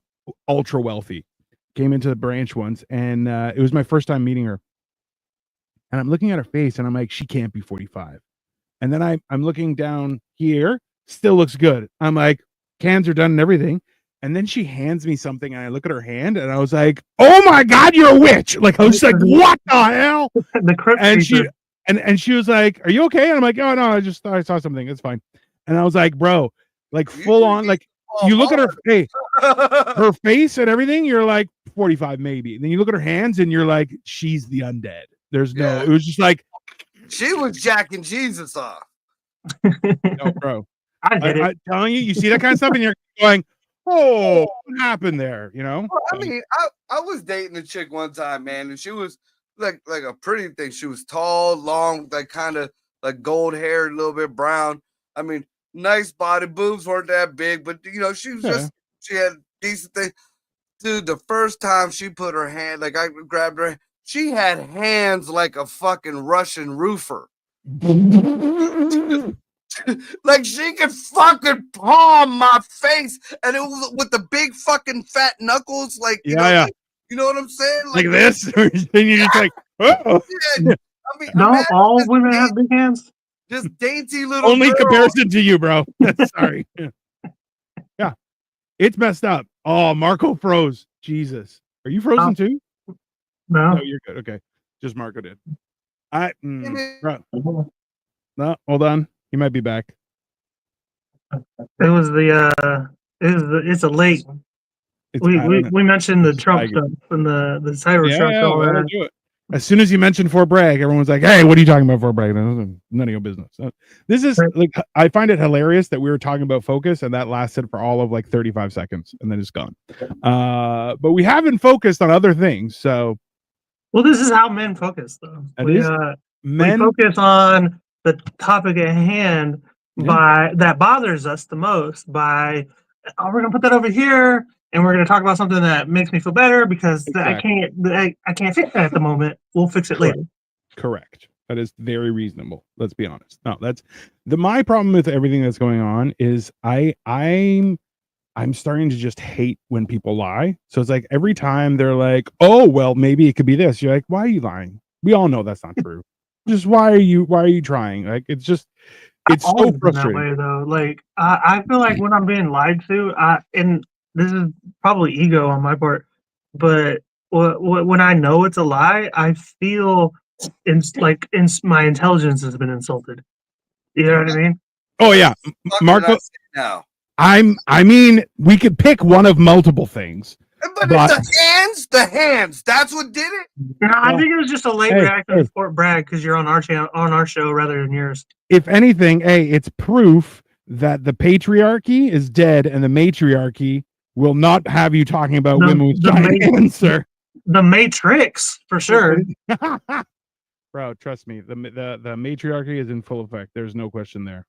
ultra wealthy came into the branch once, and it was my first time meeting her. And I'm looking at her face and I'm like, she can't be 45. And then I'm looking down here, still looks good. I'm like, cans are done and everything. And then she hands me something and I look at her hand and I was like, oh my God, you're a witch. Like, I was like, what the hell? The crypt And keeper. she was like, are you okay? And I'm like, oh no, I saw something. It's fine. And I was like, bro, like full on, like you look at her, hey, her face and everything, you're like 45 maybe. And then you look at her hands and you're like, she's the undead. There's no, Yeah. it was just like, She was jacking Jesus off. no, bro. I get it. I'm telling you, you see that kind of stuff and you're going, oh, what happened there? You know? Well, I mean, I was dating a chick one time, man, and she was like a pretty thing. She was tall, long, like kind of like gold hair, a little bit brown. I mean, nice body, boobs weren't that big, but you know, she was just she had decent thing. Dude, the first time she put her hand, like I grabbed her, she had hands like a fucking Russian roofer. Like she could fucking palm my face, and it was with the big fucking fat knuckles, like you know what I'm saying, like this, and you're just like, oh. Yeah, I mean, No, all women have big hands. Just dainty little. Only girl. comparison to you, bro. Sorry. Yeah, it's messed up. Oh, Marco froze. Jesus, are you frozen too? No. No, you're good. Okay, just Marco did. Bro. No, hold on. He might be back. It was it's a late. We mentioned the Trump stuff and the cyber truck. Yeah, we'll do it. As soon as you mentioned Fort Bragg, everyone's like, "Hey, what are you talking about, Fort Bragg? None of your business." This is like, I find it hilarious that we were talking about focus, and that lasted for all of like 35 seconds, and then it's gone. But we haven't focused on other things, so. Well, this is how men focus, though. We focus on the topic at hand that bothers us the most. We're gonna put that over here, and we're gonna talk about something that makes me feel better because I can't fix that at the moment. We'll fix it later. Correct. That is very reasonable. Let's be honest. No, that's my problem with everything that's going on is I'm starting to just hate when people lie. So it's like every time they're like, "Oh, well, maybe it could be this." You're like, "Why are you lying? We all know that's not true. Just why are you trying?" Like it's so frustrating. That way, though. Like I feel like when I'm being lied to, and this is probably ego on my part, but when I know it's a lie, I feel my intelligence has been insulted. You know what I mean? Oh yeah, Marco. Now. I mean, we could pick one of multiple things. But it's the hands. That's what did it. No, I think it was just a late reaction to Fort Bragg because you're on our channel, on our show rather than yours. If anything, it's proof that the patriarchy is dead and the matriarchy will not have you talking about women with giant hands, sir. The Matrix, for sure. Bro, trust me, the matriarchy is in full effect. There's no question there.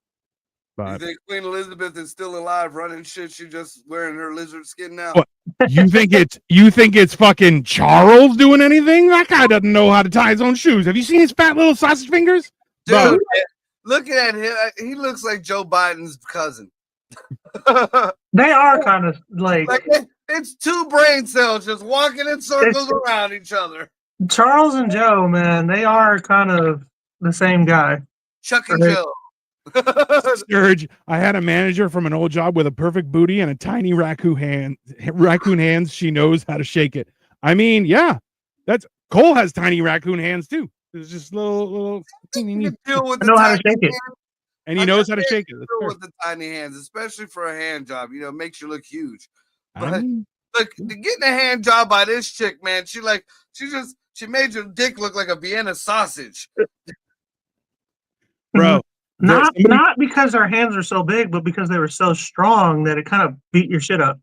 But you think Queen Elizabeth is still alive running shit? She just wearing her lizard skin now. What? You think it's fucking Charles doing anything? That guy doesn't know how to tie his own shoes. Have you seen his fat little sausage fingers? Dude, looking at him, he looks like Joe Biden's cousin. They are kind of like it's two brain cells just walking in circles around each other. Charles and Joe, man. They are kind of the same guy. Chuck and Right. Joe. Serge, I had a manager from an old job with a perfect booty and a tiny raccoon hands. She knows how to shake it. I mean, yeah, that's Cole has tiny raccoon hands too. It's just little, You deal with I know the how to tiny shake it. hands. and he I knows just how to can't shake it. That's deal fair. with the tiny hands, especially for a hand job. You know, it makes you look huge. I mean, Look, getting a hand job by this chick, man. She made your dick look like a Vienna sausage. bro, Not because our hands are so big, but because they were so strong that it kind of beat your shit up.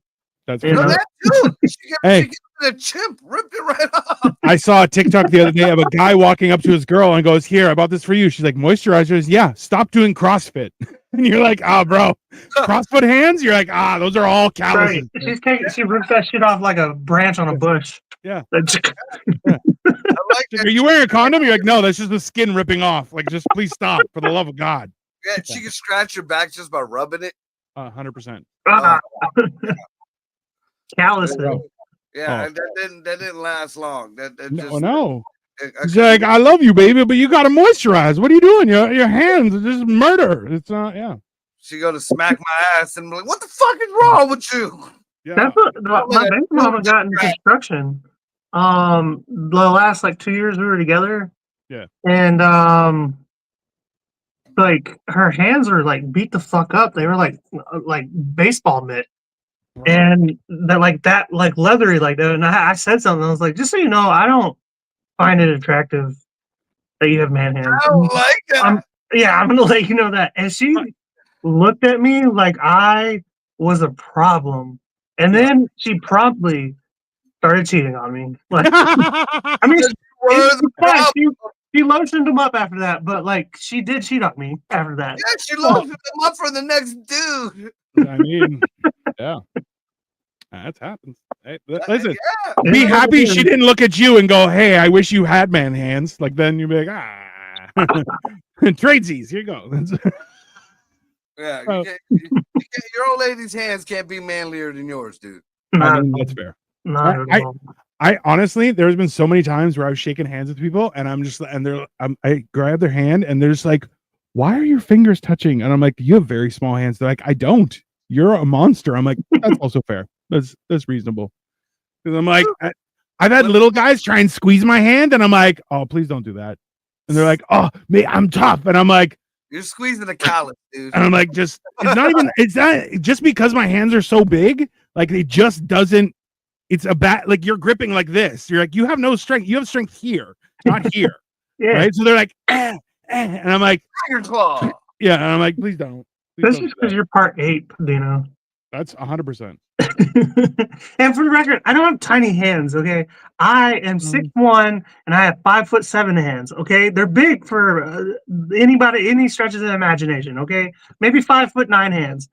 that's You No, know? that too. She Hey. gave it a chimp, ripped it right off. I saw a TikTok the other day of a guy walking up to his girl and goes, "Here, I bought this for you." She's like, "Moisturizers." Yeah, stop doing CrossFit. And you're like, "Ah, bro, CrossFit hands." You're like, "Ah, those are all Right. calluses." She ripped that shit off like a branch on a bush. Yeah. I like She's like, that. "Are you wearing a condom?" You're like, "No, that's just the skin ripping off." Like, just please stop, for the love of God. Yeah, she can scratch your back just by rubbing it. 100%. Ah. Calluses. Yeah, Oh. and that didn't last long. That No, just no. I She's couldn't- like, "I love you, baby, but you gotta moisturize. What are you doing? Your hands are just murder." It's yeah. she go to smack my ass and be like, "What the fuck is wrong with you?" Yeah. That's what my baby mama got into construction. The last like 2 years we were together. Yeah. And like her hands were like beat the fuck up. They were like baseball mitt. And that like leathery like that. And I said something. I was like, just so you know, I don't find it attractive that you have man hands. I don't like that. I'm gonna let you know that. And she looked at me like I was a problem. And then she promptly started cheating on me. Like I mean Where's the problem? she lotioned him up after that, but like she did cheat on me after that. Yeah, she loaded them up for the next dude. I mean, yeah. That's happened. Hey, listen, Yeah. be happy she didn't look at you and go, "Hey, I wish you had man hands." Like then you'd be like, "Ah, tradesies, here you go." Yeah, Oh. your old lady's hands can't be manlier than yours, dude. I mean, that's fair. Not at all. I honestly, there's been so many times where I've shaken hands with people and I'm just, and I grab their hand and they're just like, "Why are your fingers touching?" And I'm like, "You have very small hands." They're like, "I don't. You're a monster." I'm like, "That's also fair. That's reasonable." Because I'm like, I've had little guys try and squeeze my hand and I'm like, "Oh, please don't do that." And they're like, "Oh, me, I'm tough." And I'm like, You're squeezing a callus, dude. and I'm like, it's not just because my hands are so big, like it just doesn't, it's a bad, like you're gripping like this. You're like, you have no strength. You have strength here, not here. Yeah. Right. So they're like, and I'm like, Tiger claw. yeah. And I'm like, please don't. Please That's don't just do because that." you're part ape, Dino. That's 100%. And for the record, I don't have tiny hands, okay? I am 6'1" and I have 5'7" hands, okay? They're big for any stretch of the imagination, okay? Maybe 5'9" hands,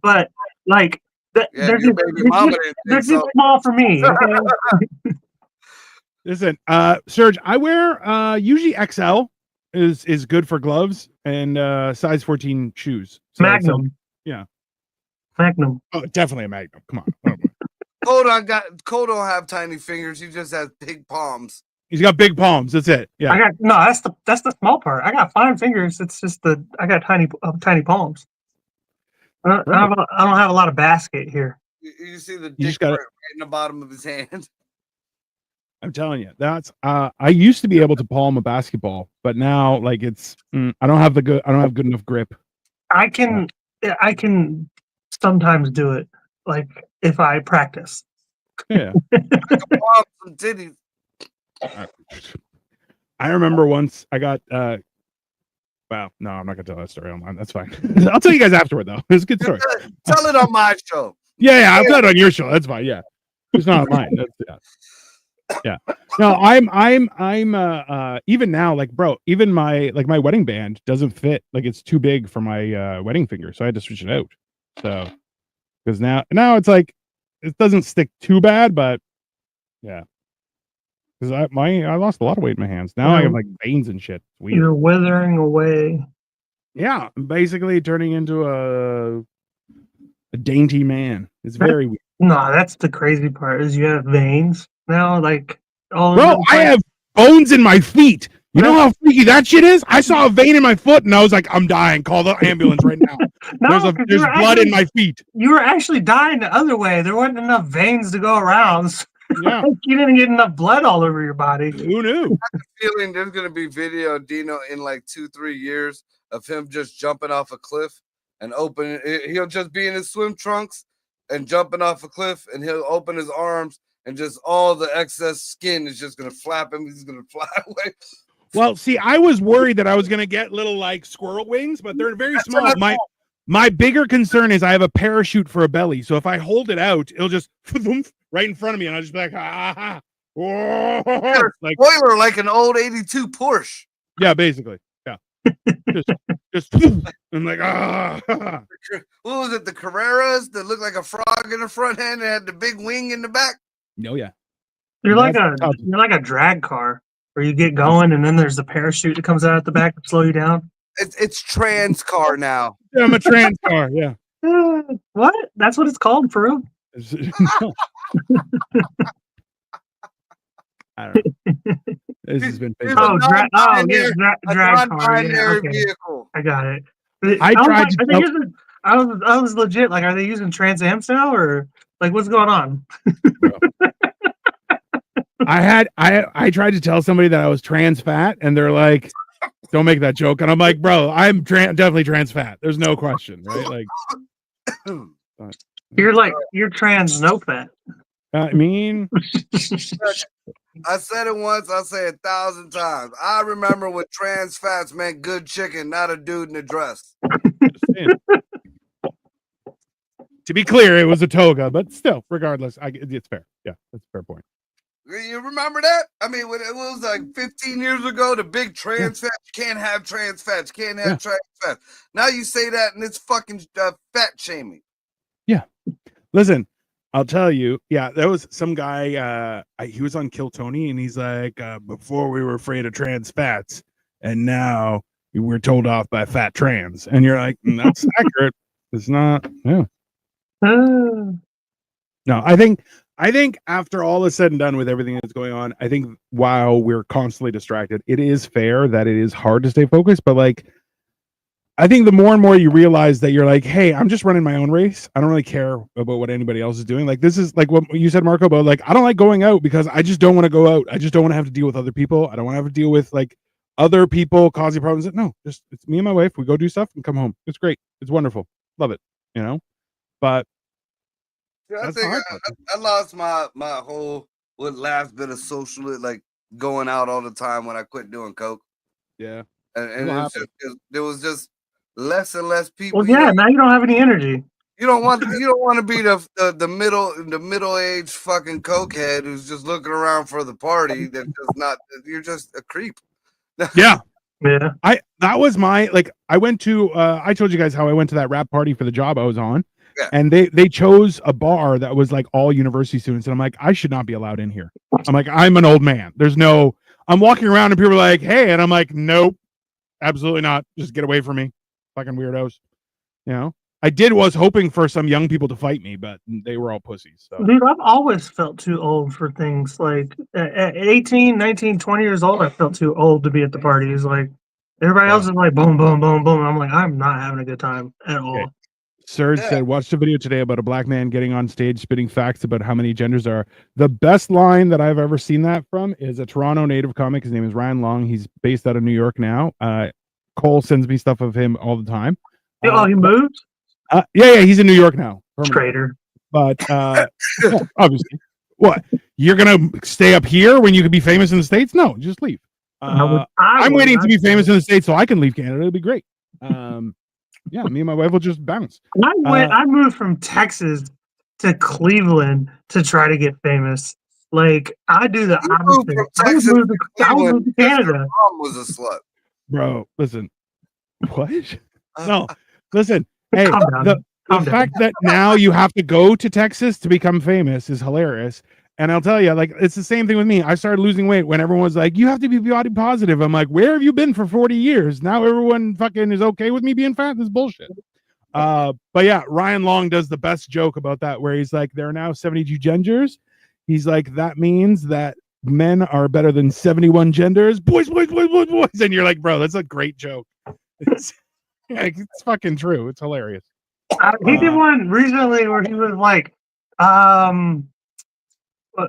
but like Yeah, they're your just, baby mama didn't they're think just so. small for me, okay? Listen, Serge, I wear usually XL is good for gloves and size 14 shoes. So it's like- Magnum. yeah. Magnum. oh, definitely a Magnum. Come on. Cole don't have tiny fingers. He just has big palms. He's got big palms. That's it. Yeah. That's the small part. I got fine fingers. It's just I got tiny palms. I don't have a lot of basket here. You see the just dick gotta- right in the bottom of his hand. I'm telling you, that's I used to be able to palm a basketball, but now like it's I don't have good enough grip. I can sometimes do it, like if I practice. Yeah. Palm some titties. I remember once I got wow, no, I'm not gonna tell that story online. That's fine. I'll tell you guys afterward though. It's a good story. Tell it on my show. Yeah, I'll tell it on your show. That's fine. Yeah. It's not on mine. That's yeah. No, I'm even now, like bro, even my wedding band doesn't fit, like it's too big for my wedding finger, so I had to switch it out. So because now it's like it doesn't stick too bad, but yeah. Because I lost a lot of weight in my hands. Now I have like veins and shit. It's weird. You're withering away. Yeah, I'm basically turning into a a dainty man. It's very weird. No, that's the crazy part is you have veins now, like all Bro, over the I place. have bones in my feet. You know how freaky that shit is? I saw a vein in my foot and I was like, I'm dying. Call the ambulance right now. No, there's 'cause there's you were blood actually, in my feet. you were actually dying the other way. There wasn't enough veins to go around. So Yeah. you didn't get enough blood all over your body. Who knew? Feeling there's gonna be video of Dino in like 2-3 years of him just jumping off a cliff and open. He'll just be in his swim trunks and jumping off a cliff, and he'll open his arms, and just all the excess skin is just gonna flap him. He's gonna fly away. Well, see, I was worried that I was gonna get little like squirrel wings, but they're very small. My bigger concern is I have a parachute for a belly, so if I hold it out, it'll just right in front of me, and I'll just be like, ah, like spoiler, like an old '82 Porsche. Yeah, basically, yeah. just I'm like, ah. What was it? The Carreras that looked like a frog in the front end and had the big wing in the back. No, yeah. You're like a drag car where you get going and then there's the parachute that comes out at the back to slow you down. It's trans car now. Yeah, I'm a trans car. Yeah. What? That's what it's called for real? I don't know. This has been drag car. Yeah, okay. Vehicle. I got it. I was legit. Like, are they using Trans Am now, or like what's going on? I tried to tell somebody that I was trans fat, and they're like, "Don't make that joke." And I'm like, "Bro, I'm definitely trans fat. There's no question, right?" Like, you're trans no fat. I mean, I said it once, I'll say it 1,000 times. I remember when trans fats meant good chicken, not a dude in a dress. To be clear, it was a toga, but still, regardless, it's fair. Yeah, that's a fair point. You remember that? I mean, when it was like 15 years ago, the big trans fat, you can't have trans fats, you can't have trans fats. Now you say that and it's fucking fat shaming. Yeah. Listen, I'll tell you, there was some guy, he was on Kill Tony, and he's like, before we were afraid of trans fats, and now we're told off by fat trans. And you're like, that's accurate. It's not, yeah. No, I think after all is said and done with everything that's going on, I think while we're constantly distracted, it is fair that it is hard to stay focused, but like, I think the more and more you realize that you're like, hey, I'm just running my own race. I don't really care about what anybody else is doing. Like, this is like what you said, Marco, about like, I don't like going out because I just don't want to go out. I just don't want to have to deal with other people. I don't want to have to deal with like other people causing problems. No, just it's me and my wife. We go do stuff and come home. It's great. It's wonderful. Love it. You know, but I think I lost my whole last bit of social, like going out all the time when I quit doing coke. Yeah, and there was just less and less people. Well, yeah, now you don't have any energy. You don't want to be the middle-aged fucking cokehead who's just looking around for the party. That's just not. You're just a creep. Yeah. Yeah. That was my like. I went to. I told you guys how I went to that rap party for the job I was on. Yeah. And they chose a bar that was like all university students, and I'm like, I should not be allowed in here. I'm like, I'm an old man. I'm walking around and people are like, hey, and I'm like, nope, absolutely not. Just get away from me, fucking weirdos. You know, was hoping for some young people to fight me, but they were all pussies. So. Dude, I've always felt too old for things. Like at 18, 19, 20 years old, I felt too old to be at the parties. Like everybody else is like boom, boom, boom, boom. I'm like, I'm not having a good time at all. Okay. Serge said, watched a video today about a black man getting on stage spitting facts about how many genders there are. The best line that I've ever seen that from is a Toronto native comic. His name is Ryan Long. He's based out of New York now. Cole sends me stuff of him all the time. He moved? Yeah, he's in New York now. Traitor. But obviously, what? You're going to stay up here when you could be famous in the States? No, just leave. I'm waiting to be famous in the States so I can leave Canada. It'll be great. Yeah, me and my wife will just bounce. I moved from Texas to Cleveland to try to get famous. Like, I do the opposite. I moved to Canada. Mom was a slut. Bro, listen. What? No, listen. Hey, the fact that now you have to go to Texas to become famous is hilarious. And I'll tell you, like, it's the same thing with me. I started losing weight when everyone was like, you have to be body positive. I'm like, where have you been for 40 years? Now everyone fucking is okay with me being fat? This is bullshit. But yeah, Ryan Long does the best joke about that, where he's like, there are now 72 genders. He's like, that means that men are better than 71 genders. Boys. And you're like, bro, that's a great joke. It's fucking true. It's hilarious. He did one recently where he was like,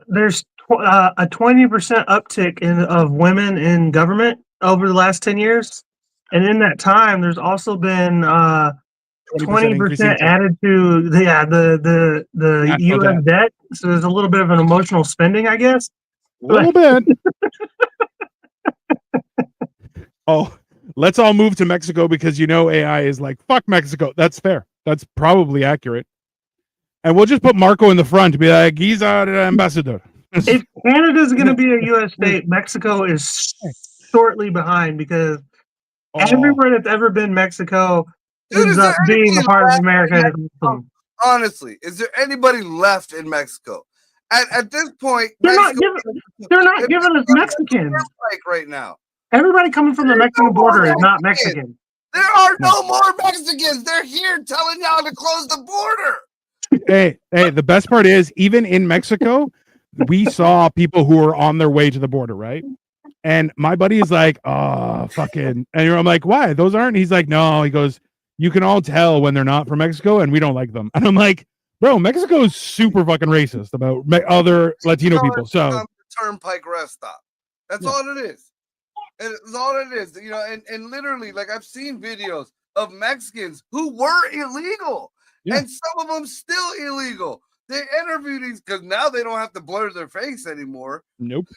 there's a 20% uptick of women in government over the last 10 years. And in that time, there's also been 20% added to the UN debt. So there's a little bit of an emotional spending, I guess. A little bit. Oh, let's all move to Mexico because AI is like, fuck Mexico. That's fair. That's probably accurate. And we'll just put Marco in the front to be like, he's our ambassador. If Canada's going to be a U.S. state, Mexico is shortly behind because everywhere that's ever been Mexico ends up being a part of America. Honestly, is there anybody left in Mexico? At this point, they're not giving us Mexicans right now. Everybody coming from the Mexican border is not Mexican. There are no more Mexicans. They're here telling y'all to close the border. Hey, the best part is, even in Mexico, we saw people who were on their way to the border, right? And my buddy is like, oh, fucking. And I'm like, why? Those aren't. He's like, no. He goes, you can all tell when they're not from Mexico and we don't like them. And I'm like, bro, Mexico is super fucking racist about other Latino people. So, turnpike rest stop. That's all it is. It's all it is. And literally, like, I've seen videos of Mexicans who were illegal. Yeah. And some of them still illegal. They interview these because now they don't have to blur their face anymore. Nope.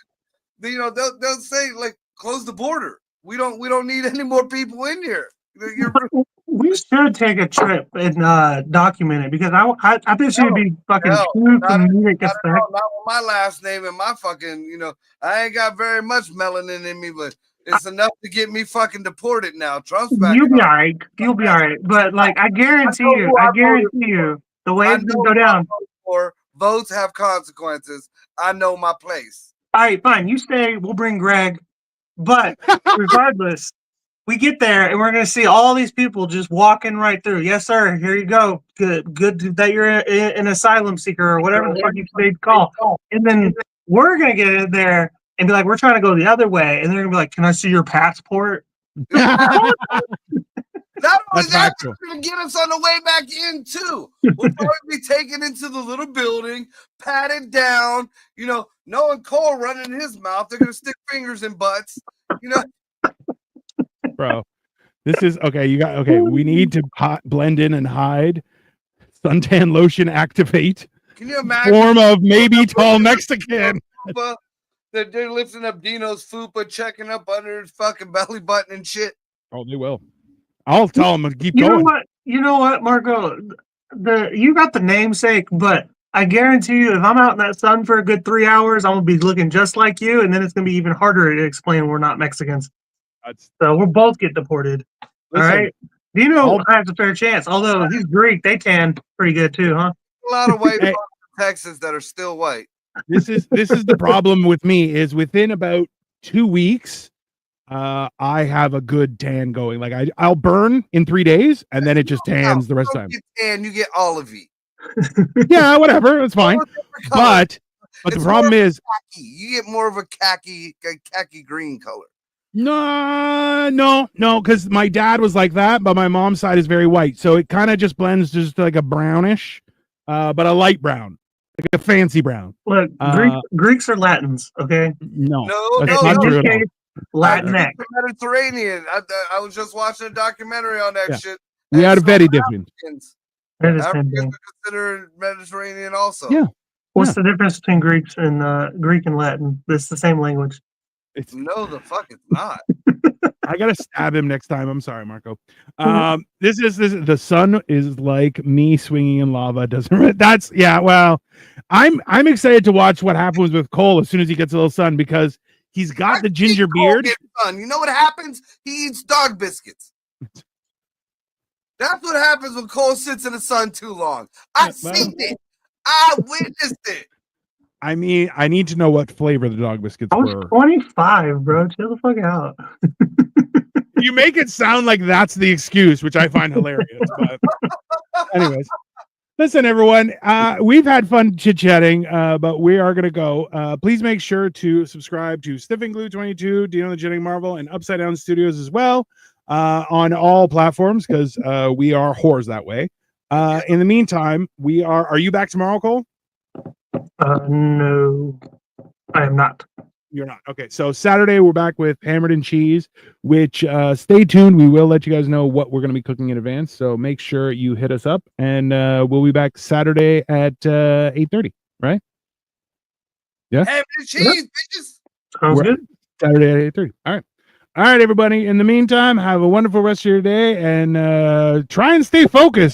They'll say, like, close the border. We don't need any more people in here. We should take a trip and document it because I think it should be fucking true comedic effect. Not with my last name and my fucking, I ain't got very much melanin in me, but it's enough to get me fucking deported now. Trump's back. You'll be all right. You'll be all right. But like, I guarantee you, the way it's gonna go down. Votes have consequences. I know my place. All right, fine. You stay. We'll bring Greg. But regardless, we get there and we're gonna see all these people just walking right through. Yes, sir. Here you go. Good that you're an asylum seeker or whatever the fuck they call. And then we're gonna get in there and be like, we're trying to go the other way, and they're gonna be like, can I see your passport? Not only that, they're gonna get us on the way back in too. We'll probably be taken into the little building, patted down, knowing Cole running his mouth. They're gonna stick fingers in butts, Bro, this is okay. We need to blend in and hide. Suntan lotion activate. Can you imagine? Form of maybe tall Mexican. They're lifting up Dino's fupa, checking up under his fucking belly button and shit. Oh, they will. I'll tell them to keep going. You know what, Marco? You got the namesake, but I guarantee you, if I'm out in that sun for a good 3 hours, I'm gonna be looking just like you, and then it's gonna be even harder to explain we're not Mexicans. So we'll both get deported. Listen, all right. Dino has a fair chance, although he's Greek. They tan pretty good too, huh? A lot of white folks in Texas that are still white. This is the problem with me is within about 2 weeks, I have a good tan going. Like I'll burn in 3 days and then it just tans the rest of the time. And you get olivey. Yeah, whatever, it's fine. But the problem is you get more of a khaki green color. No, because my dad was like that, but my mom's side is very white, so it kind of just blends just like a brownish, but a light brown, like a fancy brown. Look, Greeks are Latins, okay? No, Latinx. Mediterranean. I was just watching a documentary on that shit. We are very different. Africans are considered Mediterranean also. Yeah. What's the difference between Greek and Latin? It's the same language. No, the fuck it's not. I gotta stab him next time. I'm sorry, Marco. This is the sun is like me swinging in lava. Well, I'm excited to watch what happens with Cole as soon as he gets a little sun because he's got the ginger beard. You know what happens? He eats dog biscuits. That's what happens when Cole sits in the sun too long. I seen it. I witnessed it. I mean, I need to know what flavor the dog biscuits were. I was 25, bro. Chill the fuck out. You make it sound like that's the excuse, which I find hilarious. But Anyways, listen, everyone. We've had fun chit-chatting, but we are gonna go. Please make sure to subscribe to Sniffing Glue 22, Dino the Jitting Marvel, and Upside Down Studios as well on all platforms because we are whores that way. In the meantime, we are. Are you back tomorrow, Cole? No, I am not. You're not. Okay, so Saturday we're back with Hammered and Cheese, which stay tuned. We will let you guys know what we're going to be cooking in advance. So make sure you hit us up, and we'll be back Saturday at 8:30. Right? Yeah. Ham and cheese, bitches. Sounds good. Saturday at 8:30. All right, everybody. In the meantime, have a wonderful rest of your day, and try and stay focused.